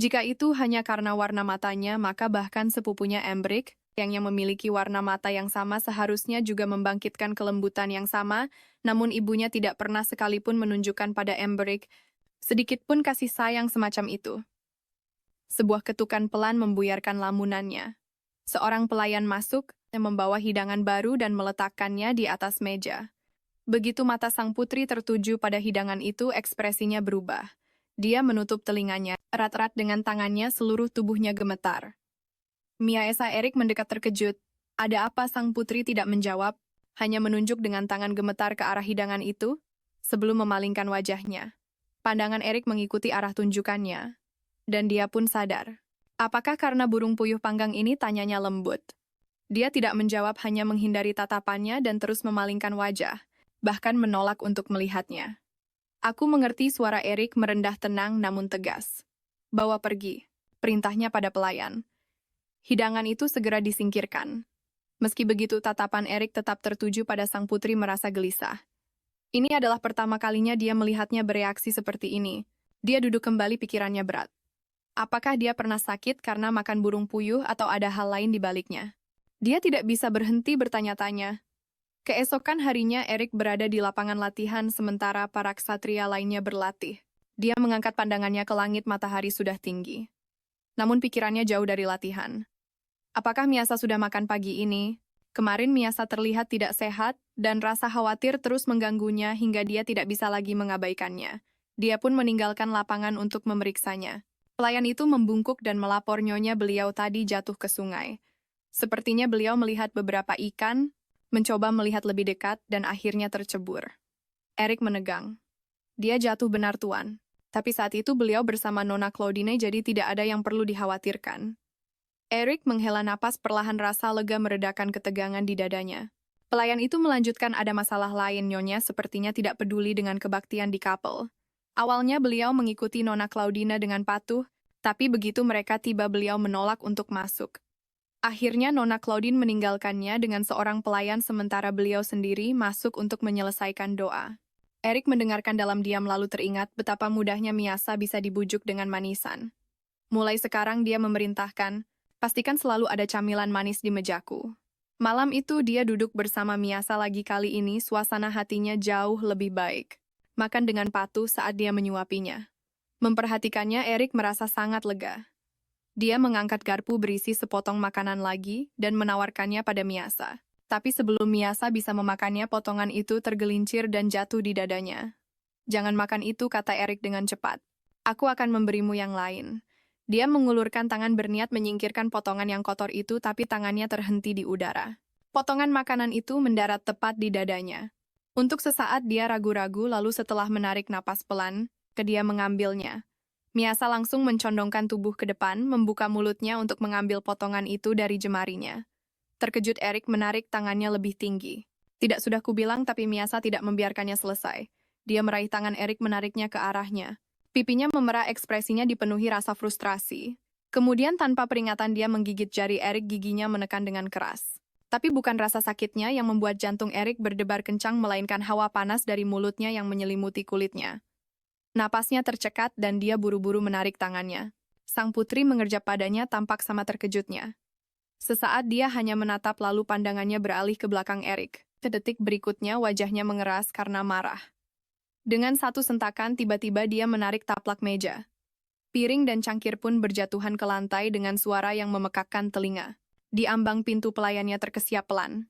Jika itu hanya karena warna matanya, maka bahkan sepupunya Embrik, yang memiliki warna mata yang sama, seharusnya juga membangkitkan kelembutan yang sama, namun ibunya tidak pernah sekalipun menunjukkan pada Embrik sedikit pun kasih sayang semacam itu. Sebuah ketukan pelan membuyarkan lamunannya. Seorang pelayan masuk yang membawa hidangan baru dan meletakkannya di atas meja. Begitu mata sang putri tertuju pada hidangan itu, ekspresinya berubah. Dia menutup telinganya, erat-erat dengan tangannya, seluruh tubuhnya gemetar. Mia Esa Erik mendekat terkejut. Ada apa? Sang putri tidak menjawab, hanya menunjuk dengan tangan gemetar ke arah hidangan itu, sebelum memalingkan wajahnya. Pandangan Erik mengikuti arah tunjukannya, dan dia pun sadar. "Apakah karena burung puyuh panggang ini?" tanyanya lembut. Dia tidak menjawab, hanya menghindari tatapannya dan terus memalingkan wajah, bahkan menolak untuk melihatnya. "Aku mengerti," suara Erik merendah tenang namun tegas. "Bawa pergi," perintahnya pada pelayan. Hidangan itu segera disingkirkan. Meski begitu, tatapan Erik tetap tertuju pada sang putri, merasa gelisah. Ini adalah pertama kalinya dia melihatnya bereaksi seperti ini. Dia duduk kembali, pikirannya berat. Apakah dia pernah sakit karena makan burung puyuh atau ada hal lain di baliknya? Dia tidak bisa berhenti bertanya-tanya. Keesokan harinya Erik berada di lapangan latihan sementara para ksatria lainnya berlatih. Dia mengangkat pandangannya ke langit, matahari sudah tinggi. Namun pikirannya jauh dari latihan. Apakah Miasa sudah makan pagi ini? Kemarin Miasa terlihat tidak sehat, dan rasa khawatir terus mengganggunya hingga dia tidak bisa lagi mengabaikannya. Dia pun meninggalkan lapangan untuk memeriksanya. Pelayan itu membungkuk dan melapor nyonya beliau tadi jatuh ke sungai. Sepertinya beliau melihat beberapa ikan, mencoba melihat lebih dekat, dan akhirnya tercebur. Erik menegang. Dia jatuh benar, Tuan. Tapi saat itu beliau bersama Nona Claudine, jadi tidak ada yang perlu dikhawatirkan. Erik menghela napas perlahan, rasa lega meredakan ketegangan di dadanya. Pelayan itu melanjutkan, "Ada masalah lain, Nyonya sepertinya tidak peduli dengan kebaktian di kapel." Awalnya beliau mengikuti Nona Claudine dengan patuh, tapi begitu mereka tiba beliau menolak untuk masuk. Akhirnya Nona Claudine meninggalkannya dengan seorang pelayan, sementara beliau sendiri masuk untuk menyelesaikan doa. Erik mendengarkan dalam diam, lalu teringat betapa mudahnya Miasa bisa dibujuk dengan manisan. Mulai sekarang dia memerintahkan, "Pastikan selalu ada camilan manis di mejaku." Malam itu dia duduk bersama Miasa lagi, kali ini suasana hatinya jauh lebih baik. Makan dengan patuh saat dia menyuapinya. Memperhatikannya, Erik merasa sangat lega. Dia mengangkat garpu berisi sepotong makanan lagi dan menawarkannya pada Miasa. Tapi sebelum Miasa bisa memakannya, potongan itu tergelincir dan jatuh di dadanya. "Jangan makan itu," kata Erik dengan cepat. "Aku akan memberimu yang lain." Dia mengulurkan tangan berniat menyingkirkan potongan yang kotor itu, tapi tangannya terhenti di udara. Potongan makanan itu mendarat tepat di dadanya. Untuk sesaat dia ragu-ragu, lalu setelah menarik napas pelan, dia mengambilnya. Miasa langsung mencondongkan tubuh ke depan, membuka mulutnya untuk mengambil potongan itu dari jemarinya. Terkejut, Erik menarik tangannya lebih tinggi. "Tidak sudah kubilang," tapi Miasa tidak membiarkannya selesai. Dia meraih tangan Erik, menariknya ke arahnya. Pipinya memerah, ekspresinya dipenuhi rasa frustrasi. Kemudian tanpa peringatan dia menggigit jari Erik, giginya menekan dengan keras. Tapi bukan rasa sakitnya yang membuat jantung Erik berdebar kencang, melainkan hawa panas dari mulutnya yang menyelimuti kulitnya. Napasnya tercekat dan dia buru-buru menarik tangannya. Sang putri mengerjap padanya, tampak sama terkejutnya. Sesaat dia hanya menatap lalu pandangannya beralih ke belakang Eric. Sedetik berikutnya wajahnya mengeras karena marah. Dengan satu sentakan tiba-tiba dia menarik taplak meja. Piring dan cangkir pun berjatuhan ke lantai dengan suara yang memekakkan telinga. Di ambang pintu pelayannya terkesiap pelan.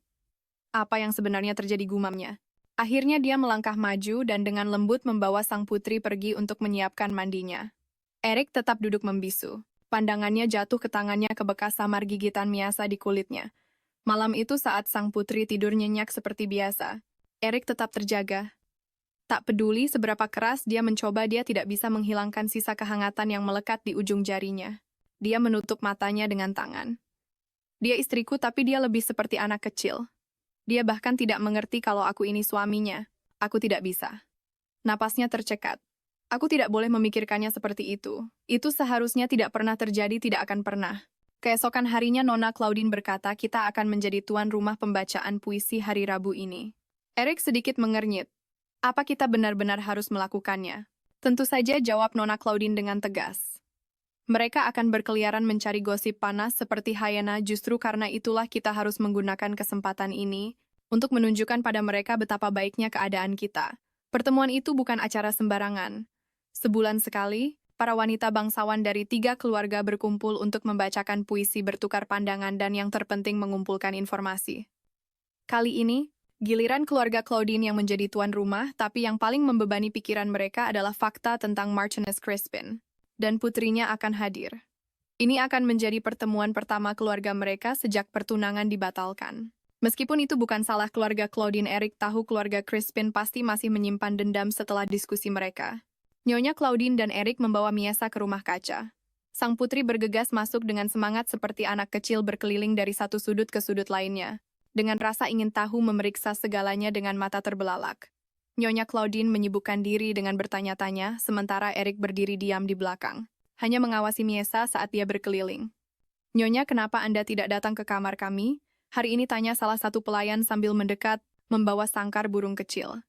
Apa yang sebenarnya terjadi, gumamnya. Akhirnya dia melangkah maju dan dengan lembut membawa sang putri pergi untuk menyiapkan mandinya. Eric tetap duduk membisu. Pandangannya jatuh ke tangannya ke bekas samar gigitan Miyasa di kulitnya. Malam itu saat sang putri tidur nyenyak seperti biasa, Eric tetap terjaga. Tak peduli seberapa keras dia mencoba, dia tidak bisa menghilangkan sisa kehangatan yang melekat di ujung jarinya. Dia menutup matanya dengan tangan. Dia istriku, tapi dia lebih seperti anak kecil. Dia bahkan tidak mengerti kalau aku ini suaminya. Aku tidak bisa. Napasnya tercekat. Aku tidak boleh memikirkannya seperti itu. Itu seharusnya tidak pernah terjadi, tidak akan pernah. Keesokan harinya Nona Claudine berkata kita akan menjadi tuan rumah pembacaan puisi hari Rabu ini. Eric sedikit mengernyit. Apa kita benar-benar harus melakukannya? Tentu saja, jawab Nona Claudine dengan tegas. Mereka akan berkeliaran mencari gosip panas seperti hyena, justru karena itulah kita harus menggunakan kesempatan ini untuk menunjukkan pada mereka betapa baiknya keadaan kita. Pertemuan itu bukan acara sembarangan. Sebulan sekali, para wanita bangsawan dari 3 keluarga berkumpul untuk membacakan puisi, bertukar pandangan, dan yang terpenting mengumpulkan informasi. Kali ini, giliran keluarga Claudine yang menjadi tuan rumah, tapi yang paling membebani pikiran mereka adalah fakta tentang Marchioness Crispin, dan putrinya akan hadir. Ini akan menjadi pertemuan pertama keluarga mereka sejak pertunangan dibatalkan. Meskipun itu bukan salah keluarga Claudine, Eric tahu keluarga Crispin pasti masih menyimpan dendam setelah diskusi mereka. Nyonya Claudine dan Eric membawa Miyasa ke rumah kaca. Sang putri bergegas masuk dengan semangat seperti anak kecil berkeliling dari satu sudut ke sudut lainnya. Dengan rasa ingin tahu memeriksa segalanya dengan mata terbelalak. Nyonya Claudine menyibukkan diri dengan bertanya-tanya, sementara Eric berdiri diam di belakang. Hanya mengawasi Miyasa saat dia berkeliling. Nyonya, kenapa Anda tidak datang ke kamar kami? Hari ini, tanya salah satu pelayan sambil mendekat, membawa sangkar burung kecil.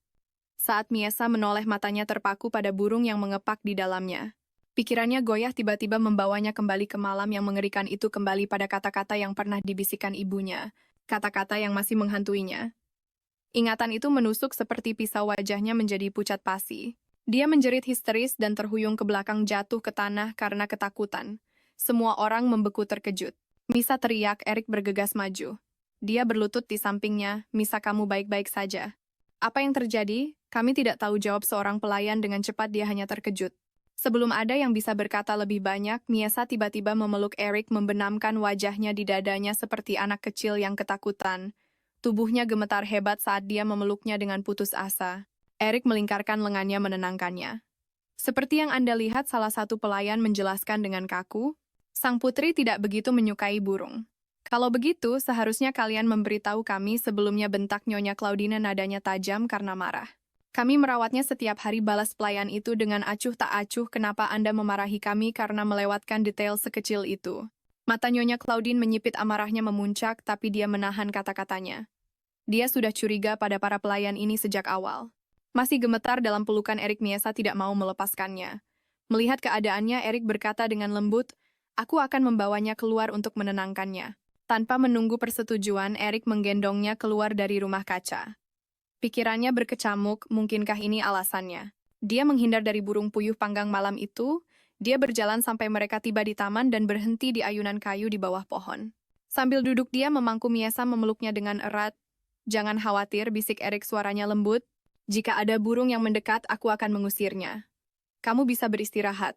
Saat Miyasa menoleh, matanya terpaku pada burung yang mengepak di dalamnya. Pikirannya goyah, tiba-tiba membawanya kembali ke malam yang mengerikan itu, kembali pada kata-kata yang pernah dibisikkan ibunya, kata-kata yang masih menghantuinya. Ingatan itu menusuk seperti pisau, wajahnya menjadi pucat pasi. Dia menjerit histeris dan terhuyung ke belakang, jatuh ke tanah karena ketakutan. Semua orang membeku terkejut. Misa teriak, Eric bergegas maju. Dia berlutut di sampingnya, Misa, kamu baik-baik saja? Apa yang terjadi? Kami tidak tahu, jawab seorang pelayan dengan cepat. Dia hanya terkejut. Sebelum ada yang bisa berkata lebih banyak, Miyasa tiba-tiba memeluk Eric, membenamkan wajahnya di dadanya seperti anak kecil yang ketakutan. Tubuhnya gemetar hebat saat dia memeluknya dengan putus asa. Eric melingkarkan lengannya menenangkannya. Seperti yang Anda lihat, salah satu pelayan menjelaskan dengan kaku, sang putri tidak begitu menyukai burung. Kalau begitu, seharusnya kalian memberitahu kami sebelumnya, bentak Nyonya Claudine, nadanya tajam karena marah. Kami merawatnya setiap hari, balas pelayan itu dengan acuh tak acuh. Kenapa Anda memarahi kami karena melewatkan detail sekecil itu? Mata Nyonya Claudine menyipit, amarahnya memuncak, tapi dia menahan kata-katanya. Dia sudah curiga pada para pelayan ini sejak awal. Masih gemetar dalam pelukan Eric, Miyasa tidak mau melepaskannya. Melihat keadaannya, Eric berkata dengan lembut, aku akan membawanya keluar untuk menenangkannya. Tanpa menunggu persetujuan, Eric menggendongnya keluar dari rumah kaca. Pikirannya berkecamuk, mungkinkah ini alasannya? Dia menghindar dari burung puyuh panggang malam itu. Dia berjalan sampai mereka tiba di taman dan berhenti di ayunan kayu di bawah pohon. Sambil duduk, dia memangku Miyasa, memeluknya dengan erat. Jangan khawatir, bisik Eric, suaranya lembut. Jika ada burung yang mendekat, aku akan mengusirnya. Kamu bisa beristirahat.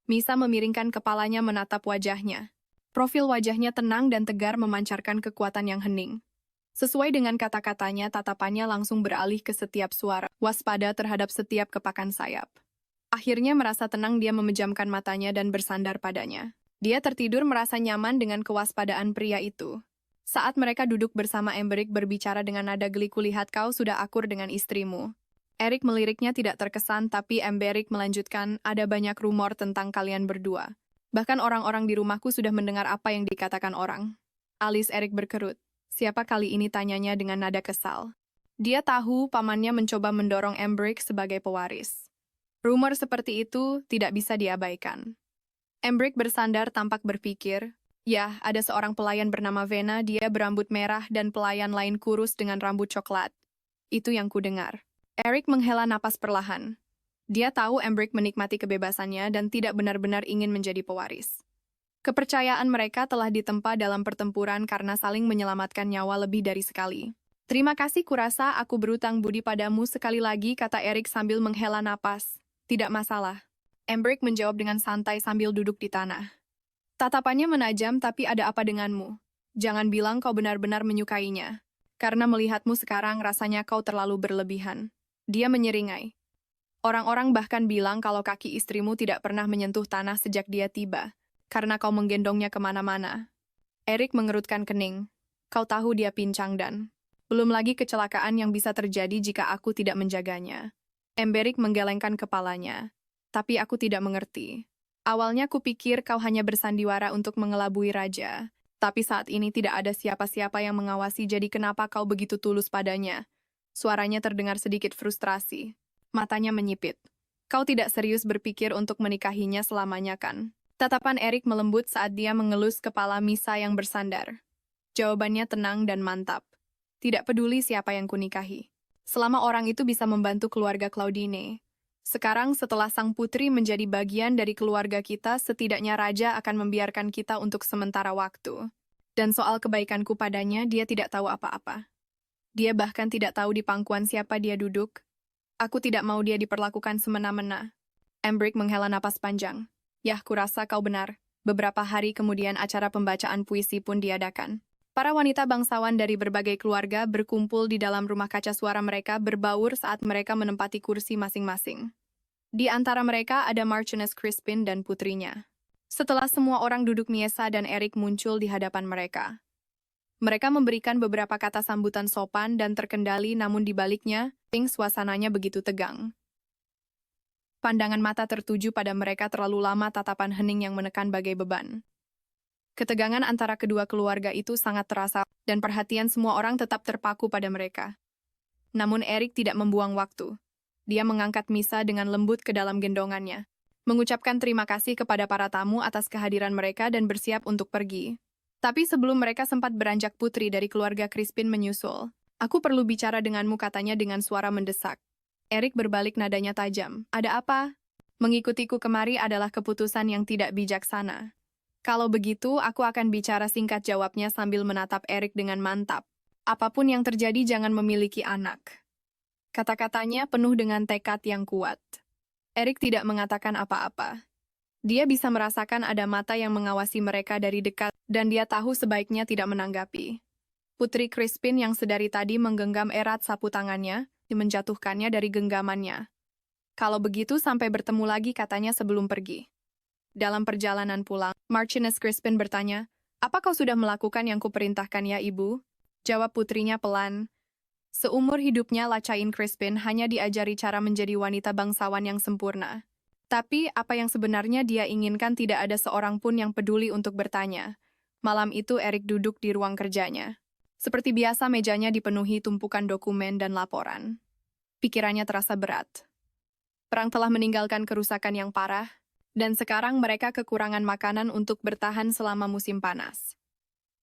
Misa memiringkan kepalanya menatap wajahnya. Profil wajahnya tenang dan tegar, memancarkan kekuatan yang hening. Sesuai dengan kata-katanya, tatapannya langsung beralih ke setiap suara, waspada terhadap setiap kepakan sayap. Akhirnya merasa tenang, dia memejamkan matanya dan bersandar padanya. Dia tertidur merasa nyaman dengan kewaspadaan pria itu. Saat mereka duduk bersama, Emberick berbicara dengan nada geli, kulihat kau sudah akur dengan istrimu. Eric meliriknya tidak terkesan, tapi Emberick melanjutkan, ada banyak rumor tentang kalian berdua. Bahkan orang-orang di rumahku sudah mendengar apa yang dikatakan orang. Alis Eric berkerut. Siapa kali ini, tanyanya dengan nada kesal. Dia tahu pamannya mencoba mendorong Emberick sebagai pewaris. Rumor seperti itu tidak bisa diabaikan. Emberick bersandar tampak berpikir, Ya, ada seorang pelayan bernama Vena, dia berambut merah dan pelayan lain kurus dengan rambut coklat. Itu yang kudengar. Eric menghela napas perlahan. Dia tahu Embrick menikmati kebebasannya dan tidak benar-benar ingin menjadi pewaris. Kepercayaan mereka telah ditempa dalam pertempuran karena saling menyelamatkan nyawa lebih dari sekali. Terima kasih, kurasa aku berutang budi padamu sekali lagi, kata Eric sambil menghela napas. Tidak masalah. Embrick menjawab dengan santai sambil duduk di tanah. Tatapannya menajam, tapi ada apa denganmu? Jangan bilang kau benar-benar menyukainya. Karena melihatmu sekarang rasanya kau terlalu berlebihan. Dia menyeringai. Orang-orang bahkan bilang kalau kaki istrimu tidak pernah menyentuh tanah sejak dia tiba, karena kau menggendongnya kemana-mana. Eric mengerutkan kening. Kau tahu dia pincang dan... Belum lagi kecelakaan yang bisa terjadi jika aku tidak menjaganya. Embrick menggelengkan kepalanya. Tapi aku tidak mengerti. Awalnya kupikir kau hanya bersandiwara untuk mengelabui raja. Tapi saat ini tidak ada siapa-siapa yang mengawasi, jadi kenapa kau begitu tulus padanya? Suaranya terdengar sedikit frustrasi. Matanya menyipit. Kau tidak serius berpikir untuk menikahinya selamanya, kan? Tatapan Eric melembut saat dia mengelus kepala Misa yang bersandar. Jawabannya tenang dan mantap. Tidak peduli siapa yang kunikahi. Selama orang itu bisa membantu keluarga Claudine. Sekarang setelah sang putri menjadi bagian dari keluarga kita, setidaknya raja akan membiarkan kita untuk sementara waktu. Dan soal kebaikanku padanya, dia tidak tahu apa-apa. Dia bahkan tidak tahu di pangkuan siapa dia duduk. Aku tidak mau dia diperlakukan semena-mena. Embrick menghela napas panjang. Yah, kurasa kau benar. Beberapa hari kemudian acara pembacaan puisi pun diadakan. Para wanita bangsawan dari berbagai keluarga berkumpul di dalam rumah kaca, suara mereka berbaur saat mereka menempati kursi masing-masing. Di antara mereka ada Marchioness Crispin dan putrinya. Setelah semua orang duduk, Miesa dan Eric muncul di hadapan mereka. Mereka memberikan beberapa kata sambutan sopan dan terkendali, namun di baliknya, suasananya begitu tegang. Pandangan mata tertuju pada mereka terlalu lama, tatapan hening yang menekan bagai beban. Ketegangan antara kedua keluarga itu sangat terasa, dan perhatian semua orang tetap terpaku pada mereka. Namun Eric tidak membuang waktu. Dia mengangkat Misa dengan lembut ke dalam gendongannya, mengucapkan terima kasih kepada para tamu atas kehadiran mereka dan bersiap untuk pergi. Tapi sebelum mereka sempat beranjak, putri dari keluarga Crispin menyusul. Aku perlu bicara denganmu, katanya dengan suara mendesak. Eric berbalik, nadanya tajam. Ada apa? Mengikutiku kemari adalah keputusan yang tidak bijaksana. Kalau begitu, aku akan bicara singkat, jawabnya sambil menatap Eric dengan mantap. Apapun yang terjadi, jangan memiliki anak. Kata-katanya penuh dengan tekad yang kuat. Eric tidak mengatakan apa-apa. Dia bisa merasakan ada mata yang mengawasi mereka dari dekat, dan dia tahu sebaiknya tidak menanggapi. Putri Crispin yang sedari tadi menggenggam erat sapu tangannya, menjatuhkannya dari genggamannya. Kalau begitu sampai bertemu lagi, katanya sebelum pergi. Dalam perjalanan pulang, Marchioness Crispin bertanya, apa kau sudah melakukan yang kuperintahkan, ya ibu? Jawab putrinya pelan. Seumur hidupnya Lacain Crispin hanya diajari cara menjadi wanita bangsawan yang sempurna. Tapi apa yang sebenarnya dia inginkan, tidak ada seorang pun yang peduli untuk bertanya. Malam itu Eric duduk di ruang kerjanya. Seperti biasa, mejanya dipenuhi tumpukan dokumen dan laporan. Pikirannya terasa berat. Perang telah meninggalkan kerusakan yang parah, dan sekarang mereka kekurangan makanan untuk bertahan selama musim panas.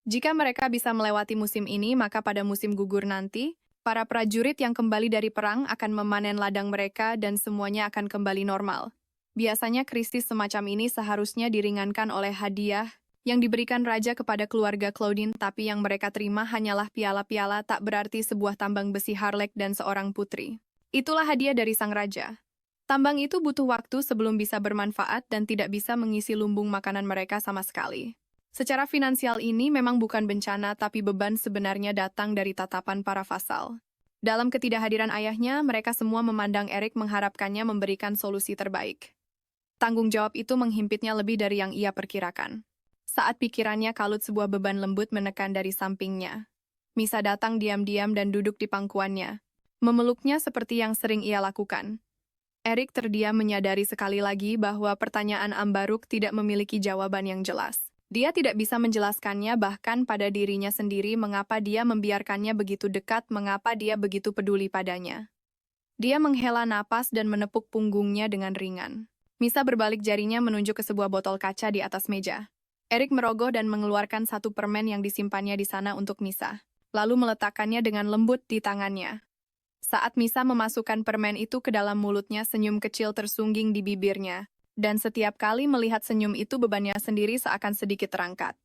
Jika mereka bisa melewati musim ini, maka pada musim gugur nanti, para prajurit yang kembali dari perang akan memanen ladang mereka dan semuanya akan kembali normal. Biasanya krisis semacam ini seharusnya diringankan oleh hadiah yang diberikan raja kepada keluarga Claudine, tapi yang mereka terima hanyalah piala-piala tak berarti, sebuah tambang besi Harlech dan seorang putri. Itulah hadiah dari sang raja. Tambang itu butuh waktu sebelum bisa bermanfaat dan tidak bisa mengisi lumbung makanan mereka sama sekali. Secara finansial ini memang bukan bencana, tapi beban sebenarnya datang dari tatapan para vasal. Dalam ketidakhadiran ayahnya, mereka semua memandang Eric, mengharapkannya memberikan solusi terbaik. Tanggung jawab itu menghimpitnya lebih dari yang ia perkirakan. Saat pikirannya kalut, sebuah beban lembut menekan dari sampingnya. Misa datang diam-diam dan duduk di pangkuannya, memeluknya seperti yang sering ia lakukan. Eric terdiam, menyadari sekali lagi bahwa pertanyaan Ambaruk tidak memiliki jawaban yang jelas. Dia tidak bisa menjelaskannya bahkan pada dirinya sendiri mengapa dia membiarkannya begitu dekat, mengapa dia begitu peduli padanya. Dia menghela napas dan menepuk punggungnya dengan ringan. Misa berbalik jarinya menunjuk ke sebuah botol kaca di atas meja. Erik merogoh dan mengeluarkan satu permen yang disimpannya di sana untuk Misa, lalu meletakkannya dengan lembut di tangannya. Saat Misa memasukkan permen itu ke dalam mulutnya, senyum kecil tersungging di bibirnya, dan setiap kali melihat senyum itu bebannya sendiri seakan sedikit terangkat.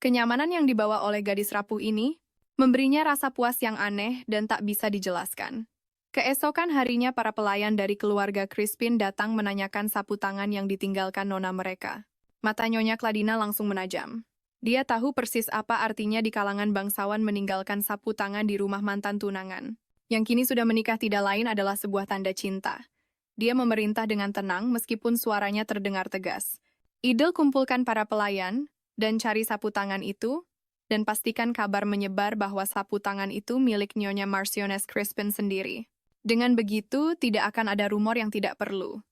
Kenyamanan yang dibawa oleh gadis rapuh ini memberinya rasa puas yang aneh dan tak bisa dijelaskan. Keesokan harinya para pelayan dari keluarga Crispin datang menanyakan sapu tangan yang ditinggalkan nona mereka. Mata Nyonya Cladina langsung menajam. Dia tahu persis apa artinya di kalangan bangsawan meninggalkan sapu tangan di rumah mantan tunangan. Yang kini sudah menikah tidak lain adalah sebuah tanda cinta. Dia memerintah dengan tenang meskipun suaranya terdengar tegas. Idel, kumpulkan para pelayan dan cari sapu tangan itu, dan pastikan kabar menyebar bahwa sapu tangan itu milik Nyonya Marchioness Crispin sendiri. Dengan begitu, tidak akan ada rumor yang tidak perlu.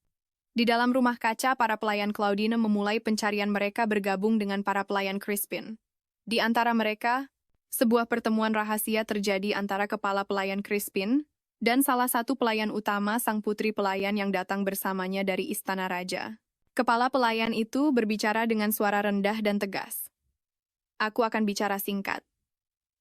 Di dalam rumah kaca, para pelayan Claudine memulai pencarian mereka bergabung dengan para pelayan Crispin. Di antara mereka, sebuah pertemuan rahasia terjadi antara kepala pelayan Crispin dan salah satu pelayan utama, sang putri pelayan yang datang bersamanya dari istana raja. Kepala pelayan itu berbicara dengan suara rendah dan tegas. Aku akan bicara singkat.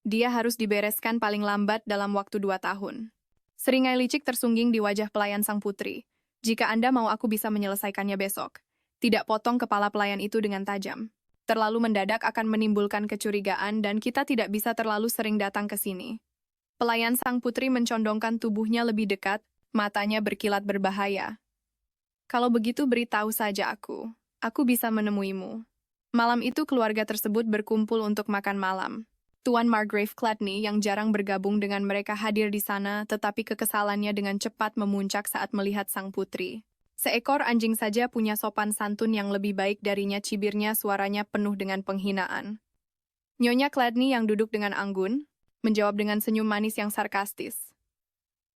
Dia harus dibereskan paling lambat dalam waktu 2 tahun. Seringai licik tersungging di wajah pelayan sang putri. Jika Anda mau, aku bisa menyelesaikannya besok. Tidak, potong kepala pelayan itu dengan tajam. Terlalu mendadak akan menimbulkan kecurigaan dan kita tidak bisa terlalu sering datang ke sini. Pelayan sang putri mencondongkan tubuhnya lebih dekat, matanya berkilat berbahaya. Kalau begitu beritahu saja aku. Aku bisa menemuimu. Malam itu keluarga tersebut berkumpul untuk makan malam. Tuan Margrave Cladni yang jarang bergabung dengan mereka hadir di sana, tetapi kekesalannya dengan cepat memuncak saat melihat sang putri. Seekor anjing saja punya sopan santun yang lebih baik darinya, cibirnya, suaranya penuh dengan penghinaan. Nyonya Cladni yang duduk dengan anggun, menjawab dengan senyum manis yang sarkastis.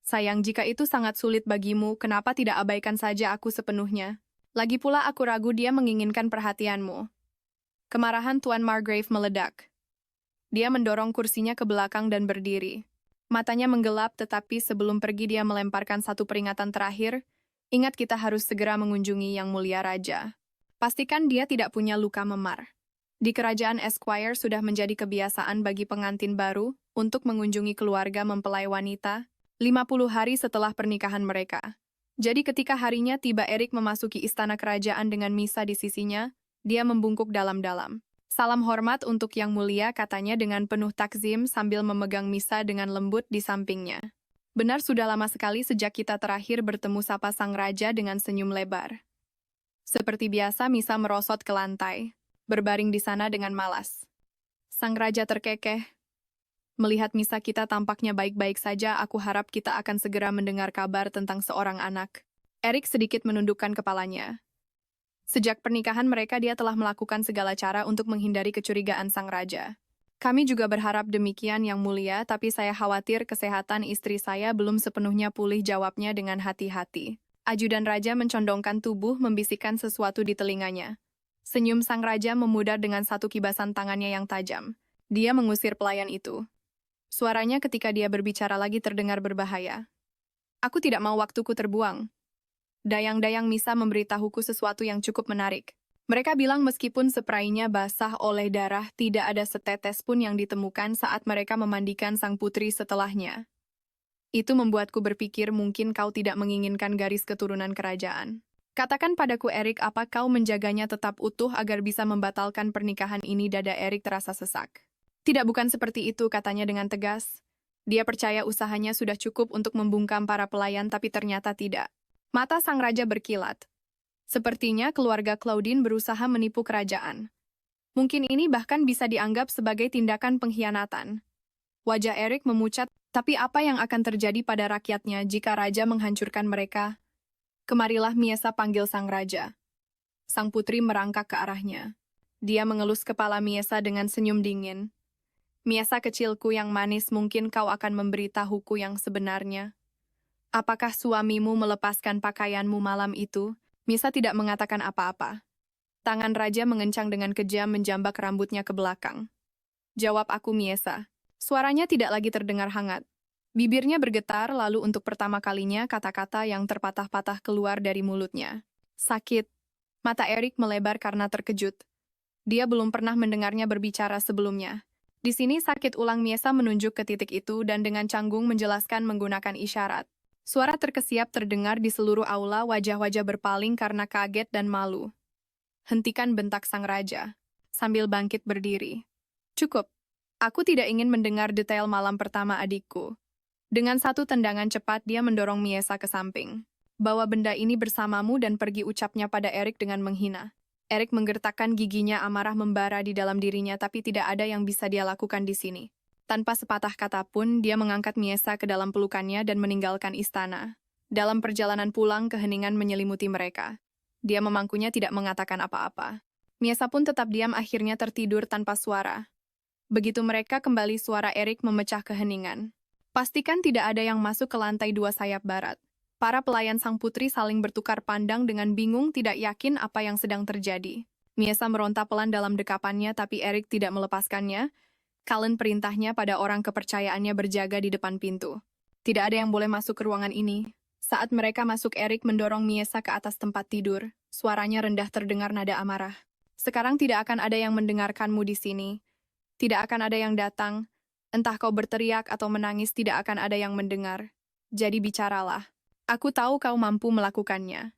Sayang, jika itu sangat sulit bagimu, kenapa tidak abaikan saja aku sepenuhnya? Lagi pula aku ragu dia menginginkan perhatianmu. Kemarahan Tuan Margrave meledak. Dia mendorong kursinya ke belakang dan berdiri. Matanya menggelap, tetapi sebelum pergi dia melemparkan satu peringatan terakhir. Ingat, kita harus segera mengunjungi Yang Mulia Raja. Pastikan dia tidak punya luka memar. Di kerajaan Esquire sudah menjadi kebiasaan bagi pengantin baru untuk mengunjungi keluarga mempelai wanita 50 hari setelah pernikahan mereka. Jadi ketika harinya tiba, Erik memasuki istana kerajaan dengan Misa di sisinya. Dia membungkuk dalam-dalam. Salam hormat untuk Yang Mulia, katanya dengan penuh takzim sambil memegang Misa dengan lembut di sampingnya. Benar, sudah lama sekali sejak kita terakhir bertemu, sapa sang raja dengan senyum lebar. Seperti biasa, Misa merosot ke lantai, berbaring di sana dengan malas. Sang raja terkekeh. Melihat Misa, kita tampaknya baik-baik saja. Aku harap kita akan segera mendengar kabar tentang seorang anak. Erik sedikit menundukkan kepalanya. Sejak pernikahan mereka, dia telah melakukan segala cara untuk menghindari kecurigaan sang raja. Kami juga berharap demikian, Yang Mulia, tapi saya khawatir kesehatan istri saya belum sepenuhnya pulih, jawabnya dengan hati-hati. Ajudan raja mencondongkan tubuh, membisikkan sesuatu di telinganya. Senyum sang raja memudar dengan satu kibasan tangannya yang tajam. Dia mengusir pelayan itu. Suaranya ketika dia berbicara lagi terdengar berbahaya. Aku tidak mau waktuku terbuang. Dayang-dayang Misa memberitahuku sesuatu yang cukup menarik. Mereka bilang meskipun spraynya basah oleh darah, tidak ada setetes pun yang ditemukan saat mereka memandikan sang putri setelahnya. Itu membuatku berpikir mungkin kau tidak menginginkan garis keturunan kerajaan. Katakan padaku, Erik, apa kau menjaganya tetap utuh agar bisa membatalkan pernikahan ini? Dada Erik terasa sesak. Tidak, bukan seperti itu, katanya dengan tegas. Dia percaya usahanya sudah cukup untuk membungkam para pelayan, tapi ternyata tidak. Mata sang raja berkilat. Sepertinya keluarga Claudine berusaha menipu kerajaan. Mungkin ini bahkan bisa dianggap sebagai tindakan pengkhianatan. Wajah Erik memucat, tapi apa yang akan terjadi pada rakyatnya jika raja menghancurkan mereka? Kemarilah, Miesa, panggil sang raja. Sang putri merangkak ke arahnya. Dia mengelus kepala Miesa dengan senyum dingin. Miesa kecilku yang manis, mungkin kau akan memberitahuku yang sebenarnya. Apakah suamimu melepaskan pakaianmu malam itu? Misa tidak mengatakan apa-apa. Tangan raja mengencang dengan kejam, menjambak rambutnya ke belakang. Jawab aku, Miesa. Suaranya tidak lagi terdengar hangat. Bibirnya bergetar, lalu untuk pertama kalinya kata-kata yang terpatah-patah keluar dari mulutnya. Sakit. Mata Erik melebar karena terkejut. Dia belum pernah mendengarnya berbicara sebelumnya. Di sini sakit ulang Miesa menunjuk ke titik itu dan dengan canggung menjelaskan menggunakan isyarat. Suara terkesiap terdengar di seluruh aula, wajah-wajah berpaling karena kaget dan malu. Hentikan, bentak sang raja, sambil bangkit berdiri. Cukup. Aku tidak ingin mendengar detail malam pertama adikku. Dengan satu tendangan cepat dia mendorong Miesa ke samping. Bawa benda ini bersamamu dan pergi, ucapnya pada Erik dengan menghina. Erik menggertakkan giginya, amarah membara di dalam dirinya, tapi tidak ada yang bisa dia lakukan di sini. Tanpa sepatah kata pun, dia mengangkat Miesa ke dalam pelukannya dan meninggalkan istana. Dalam perjalanan pulang, keheningan menyelimuti mereka. Dia memangkunya, tidak mengatakan apa-apa. Miesa pun tetap diam, akhirnya tertidur tanpa suara. Begitu mereka kembali, suara Erik memecah keheningan. Pastikan tidak ada yang masuk ke lantai 2 sayap barat. Para pelayan sang putri saling bertukar pandang dengan bingung, tidak yakin apa yang sedang terjadi. Miesa meronta pelan dalam dekapannya, tapi Erik tidak melepaskannya. Kalen perintahnya pada orang kepercayaannya berjaga di depan pintu. Tidak ada yang boleh masuk ke ruangan ini. Saat mereka masuk, Erik mendorong Miesa ke atas tempat tidur. Suaranya rendah, terdengar nada amarah. Sekarang tidak akan ada yang mendengarkanmu di sini. Tidak akan ada yang datang. Entah kau berteriak atau menangis, tidak akan ada yang mendengar. Jadi bicaralah. Aku tahu kau mampu melakukannya.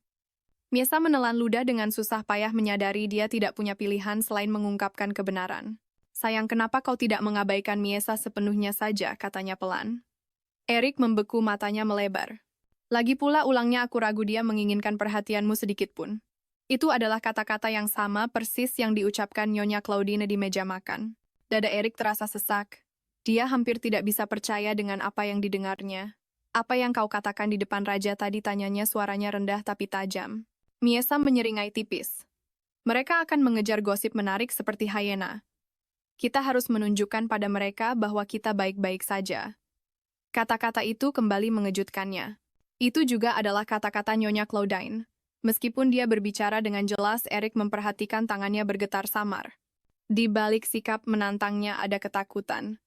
Miesa menelan ludah dengan susah payah, menyadari dia tidak punya pilihan selain mengungkapkan kebenaran. Sayang, kenapa kau tidak mengabaikan Miesa sepenuhnya saja, katanya pelan. Erik membeku, matanya melebar. Lagi pula, ulangnya, aku ragu dia menginginkan perhatianmu sedikit pun. Itu adalah kata-kata yang sama persis yang diucapkan Nyonya Claudine di meja makan. Dada Erik terasa sesak. Dia hampir tidak bisa percaya dengan apa yang didengarnya. Apa yang kau katakan di depan raja tadi, tanyanya, suaranya rendah tapi tajam. Miesa menyeringai tipis. Mereka akan mengejar gosip menarik seperti hyena. Kita harus menunjukkan pada mereka bahwa kita baik-baik saja. Kata-kata itu kembali mengejutkannya. Itu juga adalah kata-kata Nyonya Claudine. Meskipun dia berbicara dengan jelas, Erik memperhatikan tangannya bergetar samar. Di balik sikap menantangnya ada ketakutan.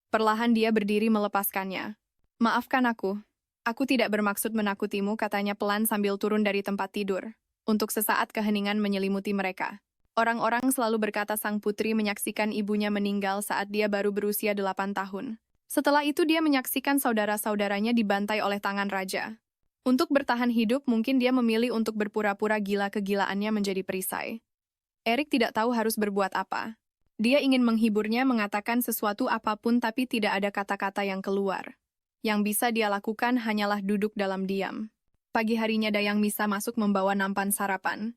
Perlahan dia berdiri melepaskannya. Maafkan aku. Aku tidak bermaksud menakutimu, katanya pelan sambil turun dari tempat tidur. Untuk sesaat keheningan menyelimuti mereka. Orang-orang selalu berkata sang putri menyaksikan ibunya meninggal saat dia baru berusia 8 tahun. Setelah itu dia menyaksikan saudara-saudaranya dibantai oleh tangan raja. Untuk bertahan hidup, mungkin dia memilih untuk berpura-pura gila, kegilaannya menjadi perisai. Erik tidak tahu harus berbuat apa. Dia ingin menghiburnya, mengatakan sesuatu apapun, tapi tidak ada kata-kata yang keluar. Yang bisa dia lakukan hanyalah duduk dalam diam. Pagi harinya Dayang Misa masuk membawa nampan sarapan.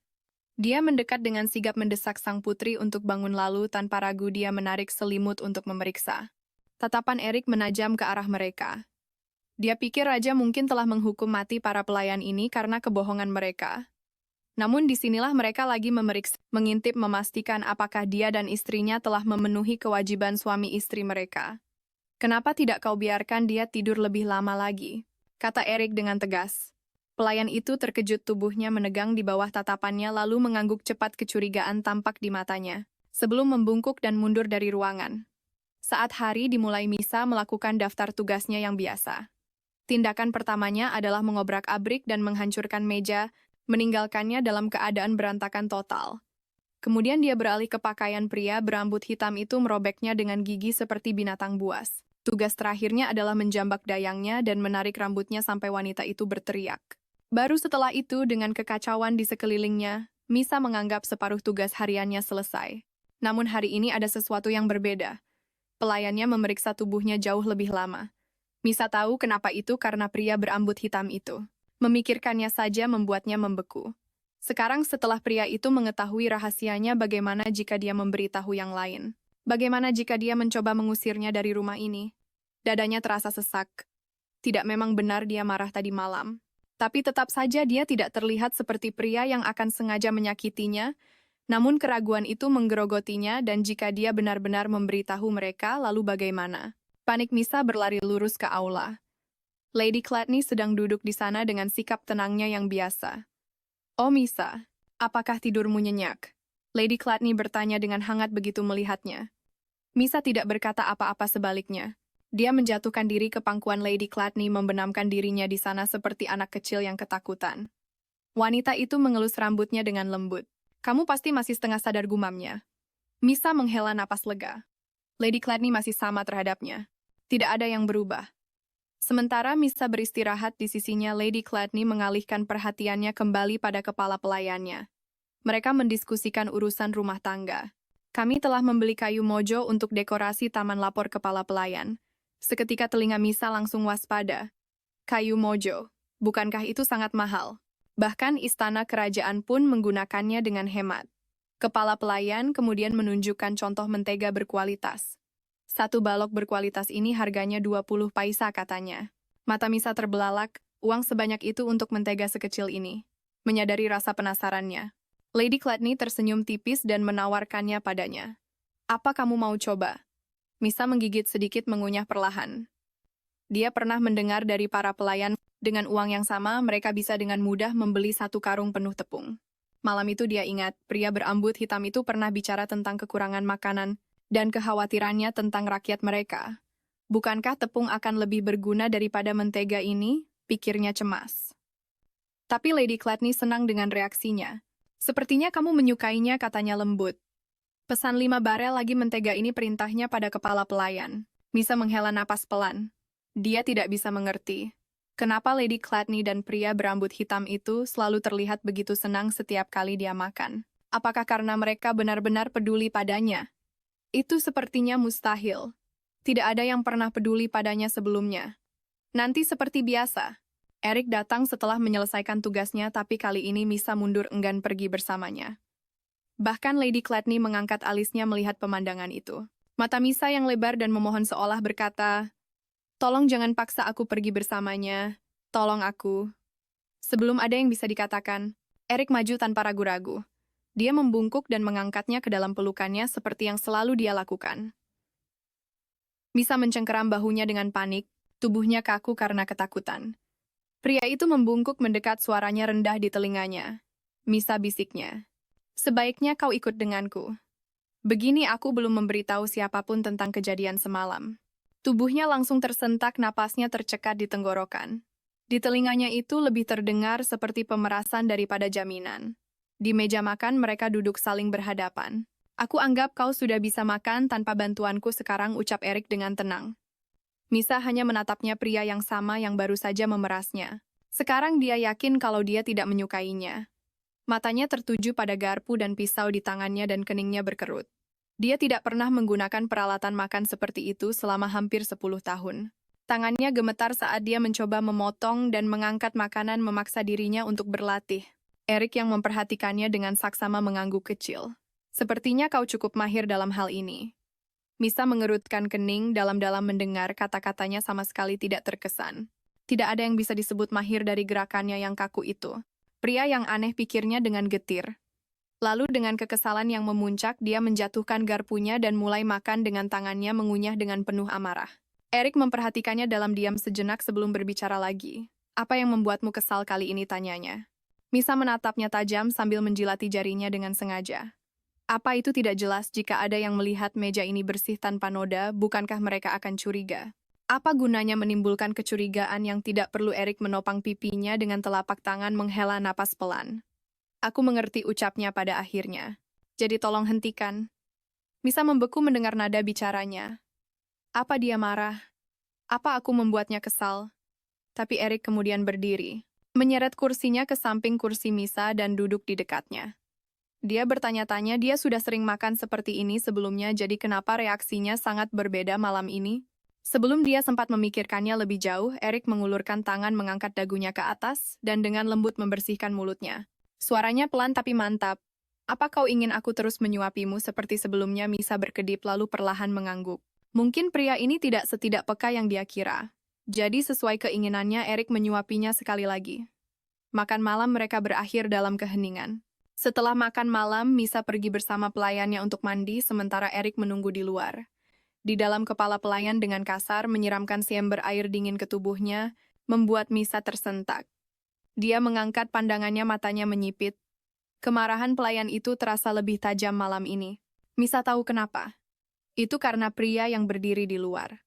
Dia mendekat dengan sigap, mendesak sang putri untuk bangun, lalu tanpa ragu dia menarik selimut untuk memeriksa. Tatapan Erik menajam ke arah mereka. Dia pikir raja mungkin telah menghukum mati para pelayan ini karena kebohongan mereka. Namun disinilah mereka lagi memeriksa, mengintip, memastikan apakah dia dan istrinya telah memenuhi kewajiban suami istri mereka. Kenapa tidak kau biarkan dia tidur lebih lama lagi? Kata Erik dengan tegas. Pelayan itu terkejut, tubuhnya menegang di bawah tatapannya, lalu mengangguk cepat, kecurigaan tampak di matanya. Sebelum membungkuk dan mundur dari ruangan. Saat hari dimulai, Misa melakukan daftar tugasnya yang biasa. Tindakan pertamanya adalah mengobrak-abrik dan menghancurkan meja, meninggalkannya dalam keadaan berantakan total. Kemudian dia beralih ke pakaian pria berambut hitam itu, merobeknya dengan gigi seperti binatang buas. Tugas terakhirnya adalah menjambak dayangnya dan menarik rambutnya sampai wanita itu berteriak. Baru setelah itu, dengan kekacauan di sekelilingnya, Misa menganggap separuh tugas hariannya selesai. Namun hari ini ada sesuatu yang berbeda. Pelayannya memeriksa tubuhnya jauh lebih lama. Misa tahu kenapa itu, karena pria berambut hitam itu. Memikirkannya saja membuatnya membeku. Sekarang setelah pria itu mengetahui rahasianya, bagaimana jika dia memberitahu yang lain? Bagaimana jika dia mencoba mengusirnya dari rumah ini? Dadanya terasa sesak. Tidak, memang benar dia marah tadi malam. Tapi tetap saja dia tidak terlihat seperti pria yang akan sengaja menyakitinya, namun keraguan itu menggerogotinya, dan jika dia benar-benar memberitahu mereka, lalu bagaimana? Panik Misa berlari lurus ke aula. Lady Clatney sedang duduk di sana dengan sikap tenangnya yang biasa. Oh Misa, apakah tidurmu nyenyak? Lady Clatney bertanya dengan hangat begitu melihatnya. Misa tidak berkata apa-apa, sebaliknya. Dia menjatuhkan diri ke pangkuan Lady Clatney, membenamkan dirinya di sana seperti anak kecil yang ketakutan. Wanita itu mengelus rambutnya dengan lembut. Kamu pasti masih setengah sadar, gumamnya. Misa menghela napas lega. Lady Gladney masih sama terhadapnya. Tidak ada yang berubah. Sementara Misa beristirahat di sisinya, Lady Gladney mengalihkan perhatiannya kembali pada kepala pelayannya. Mereka mendiskusikan urusan rumah tangga. Kami telah membeli kayu mojo untuk dekorasi taman, lapor kepala pelayan. Seketika telinga Misa langsung waspada. Kayu mojo, bukankah itu sangat mahal? Bahkan istana kerajaan pun menggunakannya dengan hemat. Kepala pelayan kemudian menunjukkan contoh mentega berkualitas. Satu balok berkualitas ini harganya 20 paisa, katanya. Mata Misa terbelalak, uang sebanyak itu untuk mentega sekecil ini. Menyadari rasa penasarannya, Lady Gladney tersenyum tipis dan menawarkannya padanya. Apa kamu mau coba? Misa menggigit sedikit, mengunyah perlahan. Dia pernah mendengar dari para pelayan, dengan uang yang sama mereka bisa dengan mudah membeli 1 karung penuh tepung. Malam itu dia ingat, pria berambut hitam itu pernah bicara tentang kekurangan makanan dan kekhawatirannya tentang rakyat mereka. Bukankah tepung akan lebih berguna daripada mentega ini? Pikirnya cemas. Tapi Lady Gladney senang dengan reaksinya. Sepertinya kamu menyukainya, katanya lembut. Pesan 5 barel lagi mentega ini, perintahnya pada kepala pelayan. Misa menghela napas pelan. Dia tidak bisa mengerti. Kenapa Lady Gladney dan pria berambut hitam itu selalu terlihat begitu senang setiap kali dia makan? Apakah karena mereka benar-benar peduli padanya? Itu sepertinya mustahil. Tidak ada yang pernah peduli padanya sebelumnya. Nanti seperti biasa. Eric datang setelah menyelesaikan tugasnya, tapi kali ini Misa mundur enggan pergi bersamanya. Bahkan Lady Gladney mengangkat alisnya melihat pemandangan itu. Mata Misa yang lebar dan memohon seolah berkata, "Tolong jangan paksa aku pergi bersamanya. Tolong aku." Sebelum ada yang bisa dikatakan, Eric maju tanpa ragu-ragu. Dia membungkuk dan mengangkatnya ke dalam pelukannya seperti yang selalu dia lakukan. Misa mencengkeram bahunya dengan panik, tubuhnya kaku karena ketakutan. Pria itu membungkuk mendekat, suaranya rendah di telinganya. Misa, bisiknya. Sebaiknya kau ikut denganku. Begini aku belum memberitahu siapapun tentang kejadian semalam. Tubuhnya langsung tersentak, napasnya tercekat di tenggorokan. Di telinganya itu lebih terdengar seperti pemerasan daripada jaminan. Di meja makan mereka duduk saling berhadapan. Aku anggap kau sudah bisa makan tanpa bantuanku sekarang, ucap Eric dengan tenang. Misa hanya menatapnya, pria yang sama yang baru saja memerasnya. Sekarang dia yakin kalau dia tidak menyukainya. Matanya tertuju pada garpu dan pisau di tangannya dan keningnya berkerut. Dia tidak pernah menggunakan peralatan makan seperti itu selama hampir 10 tahun. Tangannya gemetar saat dia mencoba memotong dan mengangkat makanan, memaksa dirinya untuk berlatih. Eric yang memperhatikannya dengan saksama mengangguk kecil. Sepertinya kau cukup mahir dalam hal ini. Misa mengerutkan kening dalam-dalam mendengar kata-katanya, sama sekali tidak terkesan. Tidak ada yang bisa disebut mahir dari gerakannya yang kaku itu. Pria yang aneh, pikirnya dengan getir. Lalu dengan kekesalan yang memuncak, dia menjatuhkan garpunya dan mulai makan dengan tangannya, mengunyah dengan penuh amarah. Eric memperhatikannya dalam diam sejenak sebelum berbicara lagi. Apa yang membuatmu kesal kali ini, tanyanya. Misa menatapnya tajam sambil menjilati jarinya dengan sengaja. Apa itu tidak jelas? Jika ada yang melihat meja ini bersih tanpa noda, bukankah mereka akan curiga? Apa gunanya menimbulkan kecurigaan yang tidak perlu? Eric menopang pipinya dengan telapak tangan, menghela napas pelan. Aku mengerti, ucapnya pada akhirnya. Jadi tolong hentikan. Misa membeku mendengar nada bicaranya. Apa dia marah? Apa aku membuatnya kesal? Tapi Eric kemudian berdiri, menyeret kursinya ke samping kursi Misa dan duduk di dekatnya. Dia bertanya-tanya, dia sudah sering makan seperti ini sebelumnya, jadi kenapa reaksinya sangat berbeda malam ini? Sebelum dia sempat memikirkannya lebih jauh, Eric mengulurkan tangan, mengangkat dagunya ke atas, dan dengan lembut membersihkan mulutnya. Suaranya pelan tapi mantap. Apa kau ingin aku terus menyuapimu seperti sebelumnya? Misa berkedip lalu perlahan mengangguk. Mungkin pria ini tidak setidak peka yang dia kira. Jadi sesuai keinginannya, Eric menyuapinya sekali lagi. Makan malam mereka berakhir dalam keheningan. Setelah makan malam, Misa pergi bersama pelayannya untuk mandi, sementara Eric menunggu di luar. Di dalam, kepala pelayan dengan kasar menyiramkan seember air dingin ke tubuhnya, membuat Misa tersentak. Dia mengangkat pandangannya, matanya menyipit. Kemarahan pelayan itu terasa lebih tajam malam ini. Misa tahu kenapa. Itu karena pria yang berdiri di luar.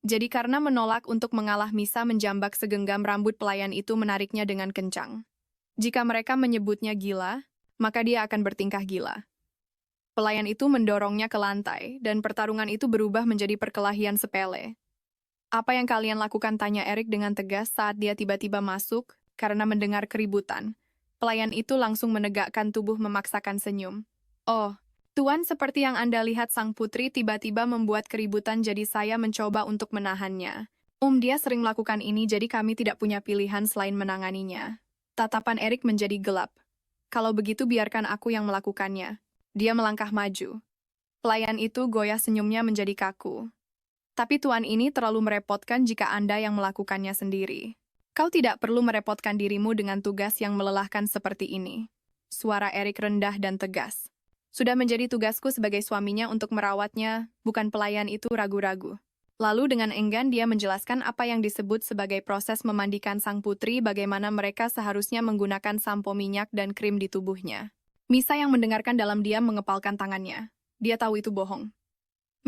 Jadi karena menolak untuk mengalah, Misa menjambak segenggam rambut pelayan itu, menariknya dengan kencang. Jika mereka menyebutnya gila, maka dia akan bertingkah gila. Pelayan itu mendorongnya ke lantai, dan pertarungan itu berubah menjadi perkelahian sepele. Apa yang kalian lakukan, tanya Erik dengan tegas saat dia tiba-tiba masuk, karena mendengar keributan. Pelayan itu langsung menegakkan tubuh memaksakan senyum. Oh, Tuan, seperti yang Anda lihat, sang putri tiba-tiba membuat keributan, jadi saya mencoba untuk menahannya. Dia sering melakukan ini, jadi kami tidak punya pilihan selain menanganinya. Tatapan Erik menjadi gelap. Kalau begitu biarkan aku yang melakukannya. Dia melangkah maju. Pelayan itu goyah, senyumnya menjadi kaku. Tapi Tuan, ini terlalu merepotkan jika Anda yang melakukannya sendiri. Kau tidak perlu merepotkan dirimu dengan tugas yang melelahkan seperti ini. Suara Erik rendah dan tegas. Sudah menjadi tugasku sebagai suaminya untuk merawatnya, bukan. Pelayan itu ragu-ragu. Lalu dengan enggan dia menjelaskan apa yang disebut sebagai proses memandikan sang putri, bagaimana mereka seharusnya menggunakan sampo minyak dan krim di tubuhnya. Misa yang mendengarkan dalam diam mengepalkan tangannya. Dia tahu itu bohong.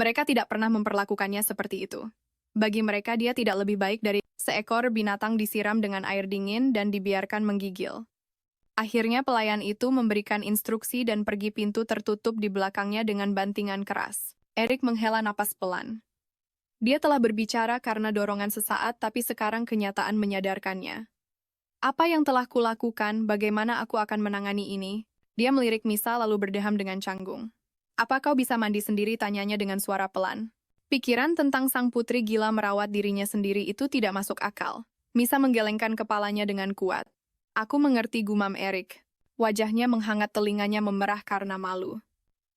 Mereka tidak pernah memperlakukannya seperti itu. Bagi mereka dia tidak lebih baik dari seekor binatang disiram dengan air dingin dan dibiarkan menggigil. Akhirnya pelayan itu memberikan instruksi dan pergi, pintu tertutup di belakangnya dengan bantingan keras. Erik menghela napas pelan. Dia telah berbicara karena dorongan sesaat, tapi sekarang kenyataan menyadarkannya. Apa yang telah kulakukan, bagaimana aku akan menangani ini? Dia melirik Misa lalu berdeham dengan canggung. Apa kau bisa mandi sendiri, tanyanya dengan suara pelan. Pikiran tentang sang putri gila merawat dirinya sendiri itu tidak masuk akal. Misa menggelengkan kepalanya dengan kuat. Aku mengerti, gumam Erik. Wajahnya menghangat, telinganya memerah karena malu.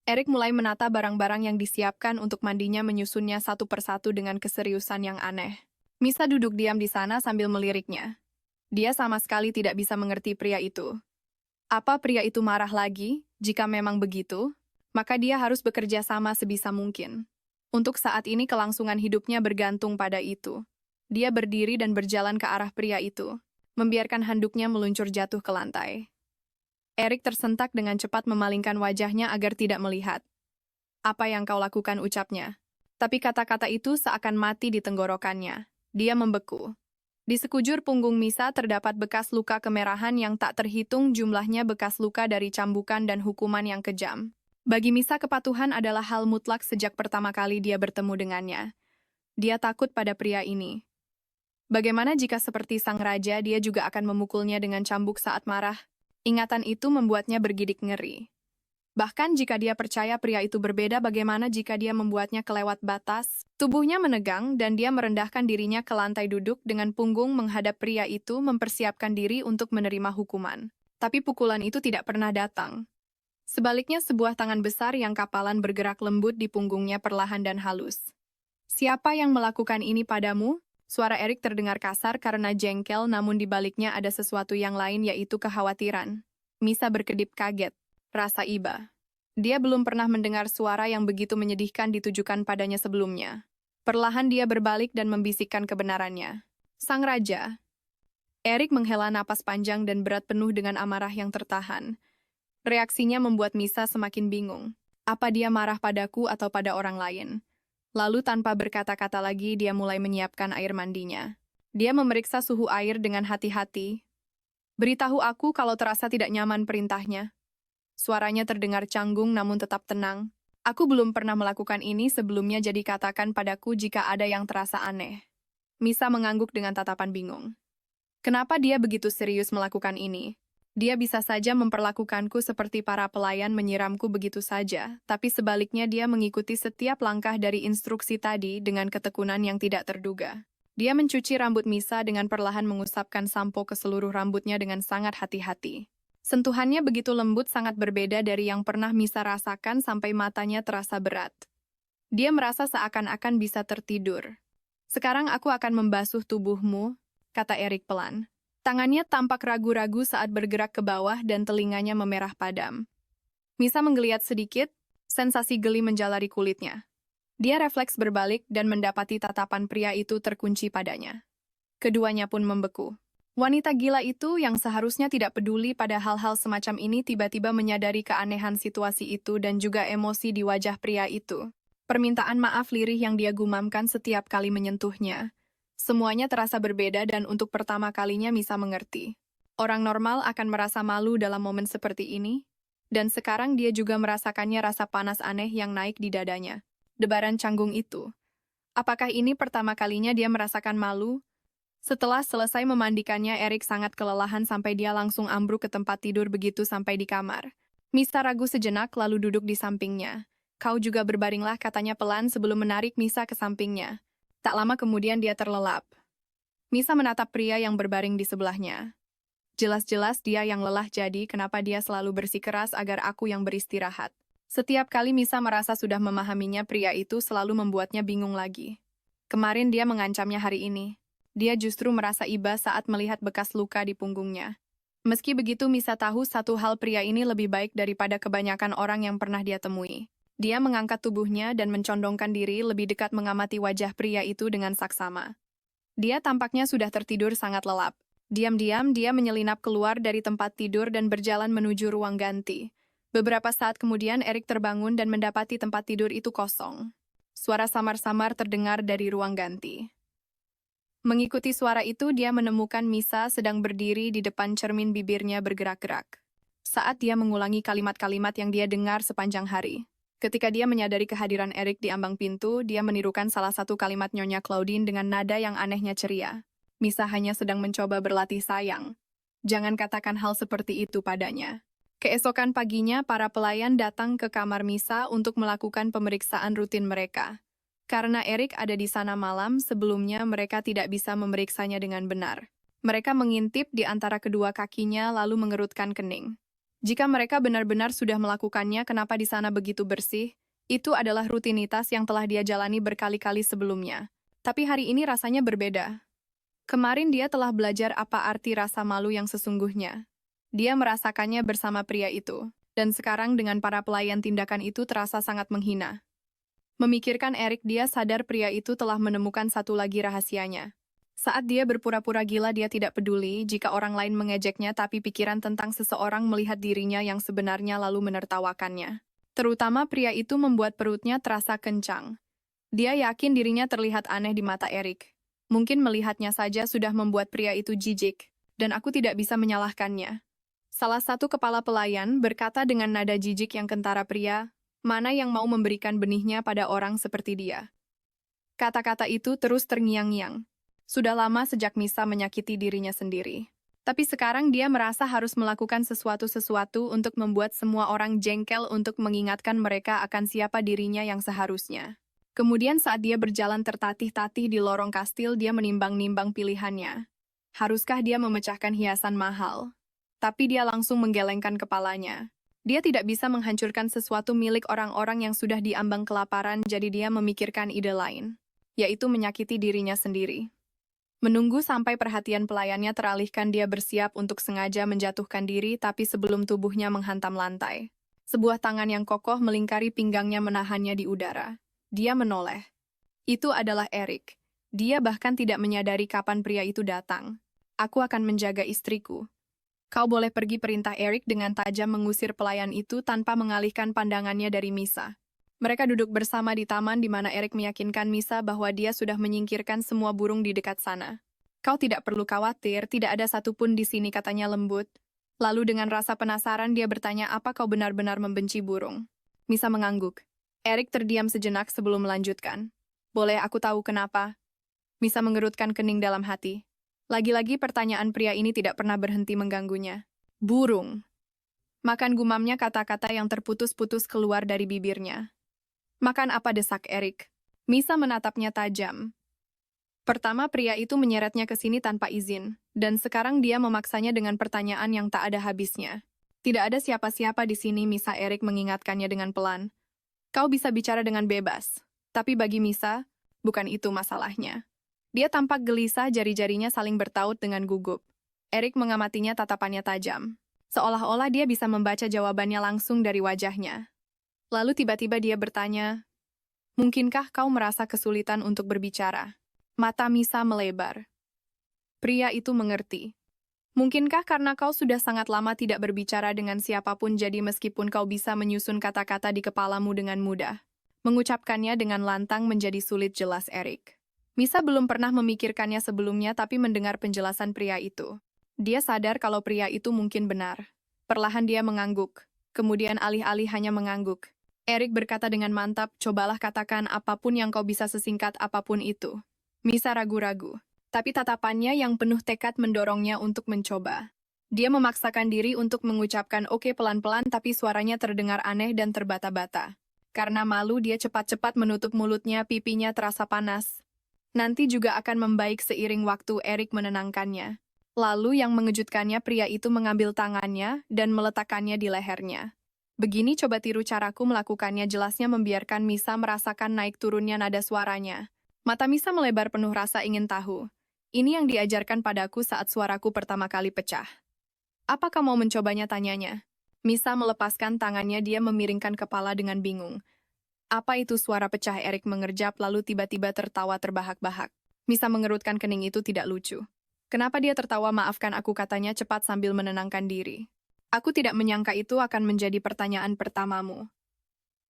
Erik mulai menata barang-barang yang disiapkan untuk mandinya, menyusunnya satu persatu dengan keseriusan yang aneh. Misa duduk diam di sana sambil meliriknya. Dia sama sekali tidak bisa mengerti pria itu. Apa pria itu marah lagi? Jika memang begitu, maka dia harus bekerja sama sebisa mungkin. Untuk saat ini kelangsungan hidupnya bergantung pada itu. Dia berdiri dan berjalan ke arah pria itu, membiarkan handuknya meluncur jatuh ke lantai. Erik tersentak dengan cepat memalingkan wajahnya agar tidak melihat. Apa yang kau lakukan, ucapnya. Tapi kata-kata itu seakan mati di tenggorokannya. Dia membeku. Di sekujur punggung Misa terdapat bekas luka kemerahan yang tak terhitung jumlahnya, bekas luka dari cambukan dan hukuman yang kejam. Bagi Misa, kepatuhan adalah hal mutlak sejak pertama kali dia bertemu dengannya. Dia takut pada pria ini. Bagaimana jika seperti sang raja, dia juga akan memukulnya dengan cambuk saat marah? Ingatan itu membuatnya bergidik ngeri. Bahkan jika dia percaya pria itu berbeda, bagaimana jika dia membuatnya kelewat batas? Tubuhnya menegang dan dia merendahkan dirinya ke lantai, duduk dengan punggung menghadap pria itu, mempersiapkan diri untuk menerima hukuman. Tapi pukulan itu tidak pernah datang. Sebaliknya, sebuah tangan besar yang kapalan bergerak lembut di punggungnya, perlahan dan halus. Siapa yang melakukan ini padamu? Suara Erik terdengar kasar karena jengkel, namun di baliknya ada sesuatu yang lain, yaitu kekhawatiran. Misa berkedip kaget. Rasa iba. Dia belum pernah mendengar suara yang begitu menyedihkan ditujukan padanya sebelumnya. Perlahan dia berbalik dan membisikkan kebenarannya. Sang raja. Erik menghela napas panjang dan berat, penuh dengan amarah yang tertahan. Reaksinya membuat Misa semakin bingung. Apa dia marah padaku atau pada orang lain? Lalu tanpa berkata-kata lagi, dia mulai menyiapkan air mandinya. Dia memeriksa suhu air dengan hati-hati. Beritahu aku kalau terasa tidak nyaman, perintahnya. Suaranya terdengar canggung namun tetap tenang. Aku belum pernah melakukan ini sebelumnya, jadi katakan padaku jika ada yang terasa aneh. Misa mengangguk dengan tatapan bingung. Kenapa dia begitu serius melakukan ini? Dia bisa saja memperlakukanku seperti para pelayan, menyiramku begitu saja, tapi sebaliknya dia mengikuti setiap langkah dari instruksi tadi dengan ketekunan yang tidak terduga. Dia mencuci rambut Misa dengan perlahan, mengusapkan sampo ke seluruh rambutnya dengan sangat hati-hati. Sentuhannya begitu lembut, sangat berbeda dari yang pernah Misa rasakan, sampai matanya terasa berat. Dia merasa seakan-akan bisa tertidur. Sekarang aku akan membasuh tubuhmu, kata Erik pelan. Tangannya tampak ragu-ragu saat bergerak ke bawah dan telinganya memerah padam. Misa menggeliat sedikit, sensasi geli menjalari kulitnya. Dia refleks berbalik dan mendapati tatapan pria itu terkunci padanya. Keduanya pun membeku. Wanita gila itu yang seharusnya tidak peduli pada hal-hal semacam ini tiba-tiba menyadari keanehan situasi itu dan juga emosi di wajah pria itu. Permintaan maaf lirih yang dia gumamkan setiap kali menyentuhnya. Semuanya terasa berbeda dan untuk pertama kalinya Misa mengerti. Orang normal akan merasa malu dalam momen seperti ini. Dan sekarang dia juga merasakannya rasa panas aneh yang naik di dadanya. Debaran canggung itu. Apakah ini pertama kalinya dia merasakan malu? Setelah selesai memandikannya, Erik sangat kelelahan sampai dia langsung ambruk ke tempat tidur begitu sampai di kamar. Misa ragu sejenak lalu duduk di sampingnya. Kau juga berbaringlah, katanya pelan sebelum menarik Misa ke sampingnya. Tak lama kemudian dia terlelap. Misa menatap pria yang berbaring di sebelahnya. Jelas-jelas dia yang lelah, jadi kenapa dia selalu bersikeras agar aku yang beristirahat. Setiap kali Misa merasa sudah memahaminya, pria itu selalu membuatnya bingung lagi. Kemarin dia mengancamnya, hari ini dia justru merasa iba saat melihat bekas luka di punggungnya. Meski begitu, Misa tahu satu hal, pria ini lebih baik daripada kebanyakan orang yang pernah dia temui. Dia mengangkat tubuhnya dan mencondongkan diri lebih dekat mengamati wajah pria itu dengan saksama. Dia tampaknya sudah tertidur sangat lelap. Diam-diam dia menyelinap keluar dari tempat tidur dan berjalan menuju ruang ganti. Beberapa saat kemudian Erik terbangun dan mendapati tempat tidur itu kosong. Suara samar-samar terdengar dari ruang ganti. Mengikuti suara itu, dia menemukan Misa sedang berdiri di depan cermin, bibirnya bergerak-gerak. Saat dia mengulangi kalimat-kalimat yang dia dengar sepanjang hari. Ketika dia menyadari kehadiran Erik di ambang pintu, dia menirukan salah satu kalimat Nyonya Claudine dengan nada yang anehnya ceria. Misa hanya sedang mencoba berlatih, sayang. Jangan katakan hal seperti itu padanya. Keesokan paginya, para pelayan datang ke kamar Misa untuk melakukan pemeriksaan rutin mereka. Karena Erik ada di sana malam sebelumnya, mereka tidak bisa memeriksanya dengan benar. Mereka mengintip di antara kedua kakinya lalu mengerutkan kening. Jika mereka benar-benar sudah melakukannya, kenapa di sana begitu bersih? Itu adalah rutinitas yang telah dia jalani berkali-kali sebelumnya. Tapi hari ini rasanya berbeda. Kemarin dia telah belajar apa arti rasa malu yang sesungguhnya. Dia merasakannya bersama pria itu. Dan sekarang dengan para pelayan, tindakan itu terasa sangat menghina. Memikirkan Erik, dia sadar pria itu telah menemukan satu lagi rahasianya. Saat dia berpura-pura gila, dia tidak peduli jika orang lain mengejeknya, tapi pikiran tentang seseorang melihat dirinya yang sebenarnya lalu menertawakannya. Terutama pria itu membuat perutnya terasa kencang. Dia yakin dirinya terlihat aneh di mata Erik. Mungkin melihatnya saja sudah membuat pria itu jijik, dan aku tidak bisa menyalahkannya. Salah satu kepala pelayan berkata dengan nada jijik yang kentara, pria, mana yang mau memberikan benihnya pada orang seperti dia? Kata-kata itu terus terngiang-ngiang. Sudah lama sejak Misa menyakiti dirinya sendiri. Tapi sekarang dia merasa harus melakukan sesuatu untuk membuat semua orang jengkel, untuk mengingatkan mereka akan siapa dirinya yang seharusnya. Kemudian saat dia berjalan tertatih-tatih di lorong kastil, dia menimbang-nimbang pilihannya. Haruskah dia memecahkan hiasan mahal? Tapi dia langsung menggelengkan kepalanya. Dia tidak bisa menghancurkan sesuatu milik orang-orang yang sudah diambang kelaparan, jadi dia memikirkan ide lain, yaitu menyakiti dirinya sendiri. Menunggu sampai perhatian pelayannya teralihkan, dia bersiap untuk sengaja menjatuhkan diri, tapi sebelum tubuhnya menghantam lantai, sebuah tangan yang kokoh melingkari pinggangnya menahannya di udara. Dia menoleh. Itu adalah Erik. Dia bahkan tidak menyadari kapan pria itu datang. Aku akan menjaga istriku. Kau boleh pergi, perintah Erik dengan tajam, mengusir pelayan itu tanpa mengalihkan pandangannya dari Misa. Mereka duduk bersama di taman di mana Erik meyakinkan Misa bahwa dia sudah menyingkirkan semua burung di dekat sana. Kau tidak perlu khawatir, tidak ada satupun di sini, katanya lembut. Lalu dengan rasa penasaran dia bertanya, apa kau benar-benar membenci burung? Misa mengangguk. Erik terdiam sejenak sebelum melanjutkan. Boleh aku tahu kenapa? Misa mengerutkan kening dalam hati. Lagi-lagi pertanyaan pria ini tidak pernah berhenti mengganggunya. Burung. Makan, gumamnya, kata-kata yang terputus-putus keluar dari bibirnya. Makan apa, desak Erik. Misa menatapnya tajam. Pertama pria itu menyeretnya ke sini tanpa izin, dan sekarang dia memaksanya dengan pertanyaan yang tak ada habisnya. Tidak ada siapa-siapa di sini, Misa. Erik mengingatkannya dengan pelan. Kau bisa bicara dengan bebas. Tapi bagi Misa, bukan itu masalahnya. Dia tampak gelisah, jari-jarinya saling bertaut dengan gugup. Erik mengamatinya, tatapannya tajam. Seolah-olah dia bisa membaca jawabannya langsung dari wajahnya. Lalu tiba-tiba dia bertanya, mungkinkah kau merasa kesulitan untuk berbicara? Mata Misa melebar. Pria itu mengerti. Mungkinkah karena kau sudah sangat lama tidak berbicara dengan siapapun, jadi meskipun kau bisa menyusun kata-kata di kepalamu dengan mudah, mengucapkannya dengan lantang menjadi sulit, jelas Erik. Misa belum pernah memikirkannya sebelumnya, tapi mendengar penjelasan pria itu, dia sadar kalau pria itu mungkin benar. Perlahan dia mengangguk. Kemudian alih-alih hanya mengangguk. Erik berkata dengan mantap, cobalah katakan apapun yang kau bisa sesingkat apapun itu. Misa ragu-ragu. Tapi tatapannya yang penuh tekad mendorongnya untuk mencoba. Dia memaksakan diri untuk mengucapkan oke pelan-pelan tapi suaranya terdengar aneh dan terbata-bata. Karena malu dia cepat-cepat menutup mulutnya, pipinya terasa panas. Nanti juga akan membaik seiring waktu, Erik menenangkannya. Lalu yang mengejutkannya, pria itu mengambil tangannya dan meletakkannya di lehernya. Begini coba tiru caraku melakukannya, jelasnya membiarkan Misa merasakan naik turunnya nada suaranya. Mata Misa melebar penuh rasa ingin tahu. Ini yang diajarkan padaku saat suaraku pertama kali pecah. Apakah mau mencobanya, tanyanya. Misa melepaskan tangannya, dia memiringkan kepala dengan bingung. Apa itu suara pecah? Erik mengerjap lalu tiba-tiba tertawa terbahak-bahak. Misa mengerutkan kening, itu tidak lucu. Kenapa dia tertawa? Maafkan aku, katanya cepat sambil menenangkan diri. Aku tidak menyangka itu akan menjadi pertanyaan pertamamu.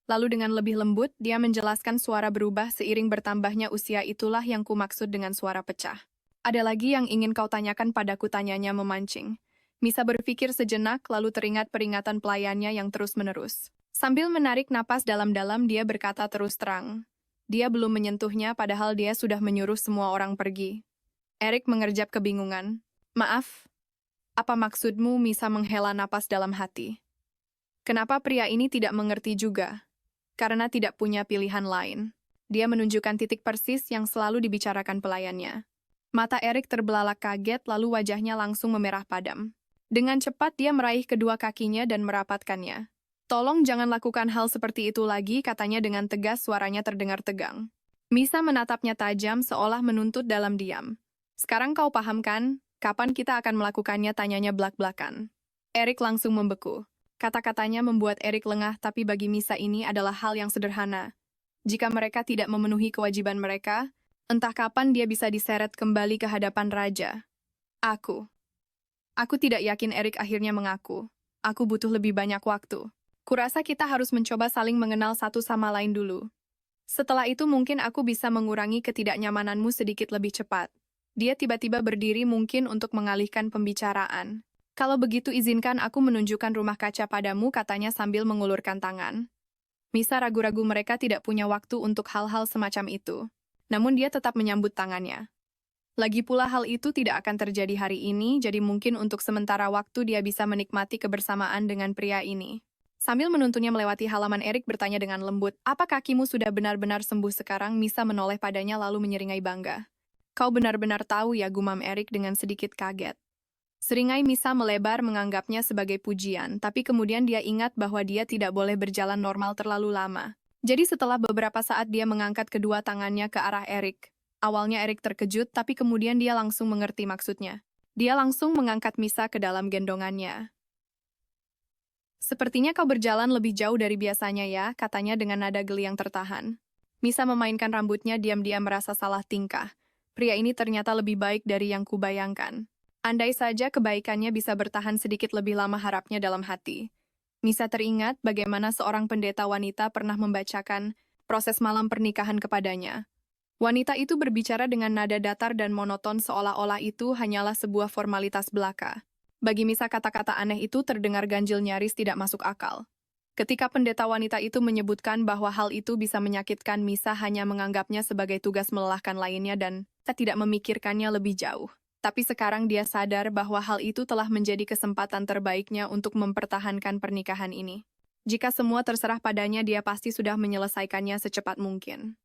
Lalu dengan lebih lembut, dia menjelaskan, suara berubah seiring bertambahnya usia, itulah yang kumaksud dengan suara pecah. Ada lagi yang ingin kau tanyakan padaku, tanyanya memancing. Misa berpikir sejenak, lalu teringat peringatan pelayannya yang terus-menerus. Sambil menarik napas dalam-dalam, dia berkata terus terang. Dia belum menyentuhnya, padahal dia sudah menyuruh semua orang pergi. Erik mengerjap kebingungan. Maaf, apa maksudmu? Misa menghela napas dalam hati. Kenapa pria ini tidak mengerti juga? Karena tidak punya pilihan lain. Dia menunjukkan titik persis yang selalu dibicarakan pelayannya. Mata Erik terbelalak kaget, lalu wajahnya langsung memerah padam. Dengan cepat dia meraih kedua kakinya dan merapatkannya. Tolong jangan lakukan hal seperti itu lagi, katanya dengan tegas, suaranya terdengar tegang. Misa menatapnya tajam seolah menuntut dalam diam. Sekarang kau paham kan? Kapan kita akan melakukannya, tanyanya belak-belakan. Erik langsung membeku. Kata-katanya membuat Erik lengah, tapi bagi Misa ini adalah hal yang sederhana. Jika mereka tidak memenuhi kewajiban mereka, entah kapan dia bisa diseret kembali ke hadapan raja. Aku tidak yakin, Erik akhirnya mengaku. Aku butuh lebih banyak waktu. Kurasa kita harus mencoba saling mengenal satu sama lain dulu. Setelah itu mungkin aku bisa mengurangi ketidaknyamananmu sedikit lebih cepat. Dia tiba-tiba berdiri mungkin untuk mengalihkan pembicaraan. Kalau begitu izinkan aku menunjukkan rumah kaca padamu, katanya sambil mengulurkan tangan. Misa ragu-ragu, mereka tidak punya waktu untuk hal-hal semacam itu. Namun dia tetap menyambut tangannya. Lagi pula hal itu tidak akan terjadi hari ini, jadi mungkin untuk sementara waktu dia bisa menikmati kebersamaan dengan pria ini. Sambil menuntunnya melewati halaman, Erik bertanya dengan lembut, apa kakimu sudah benar-benar sembuh sekarang? Misa menoleh padanya lalu menyeringai bangga. Kau benar-benar tahu ya, gumam Erik dengan sedikit kaget. Seringai Misa melebar menganggapnya sebagai pujian, tapi kemudian dia ingat bahwa dia tidak boleh berjalan normal terlalu lama. Jadi setelah beberapa saat dia mengangkat kedua tangannya ke arah Erik. Awalnya Erik terkejut, tapi kemudian dia langsung mengerti maksudnya. Dia langsung mengangkat Misa ke dalam gendongannya. Sepertinya kau berjalan lebih jauh dari biasanya ya, katanya dengan nada geli yang tertahan. Misa memainkan rambutnya, diam-diam merasa salah tingkah. Pria ini ternyata lebih baik dari yang kubayangkan. Andai saja kebaikannya bisa bertahan sedikit lebih lama, harapnya dalam hati. Misa teringat bagaimana seorang pendeta wanita pernah membacakan proses malam pernikahan kepadanya. Wanita itu berbicara dengan nada datar dan monoton seolah-olah itu hanyalah sebuah formalitas belaka. Bagi Misa kata-kata aneh itu terdengar ganjil, nyaris tidak masuk akal. Ketika pendeta wanita itu menyebutkan bahwa hal itu bisa menyakitkan, Misa hanya menganggapnya sebagai tugas melelahkan lainnya dan tidak memikirkannya lebih jauh. Tapi sekarang dia sadar bahwa hal itu telah menjadi kesempatan terbaiknya untuk mempertahankan pernikahan ini. Jika semua terserah padanya, dia pasti sudah menyelesaikannya secepat mungkin.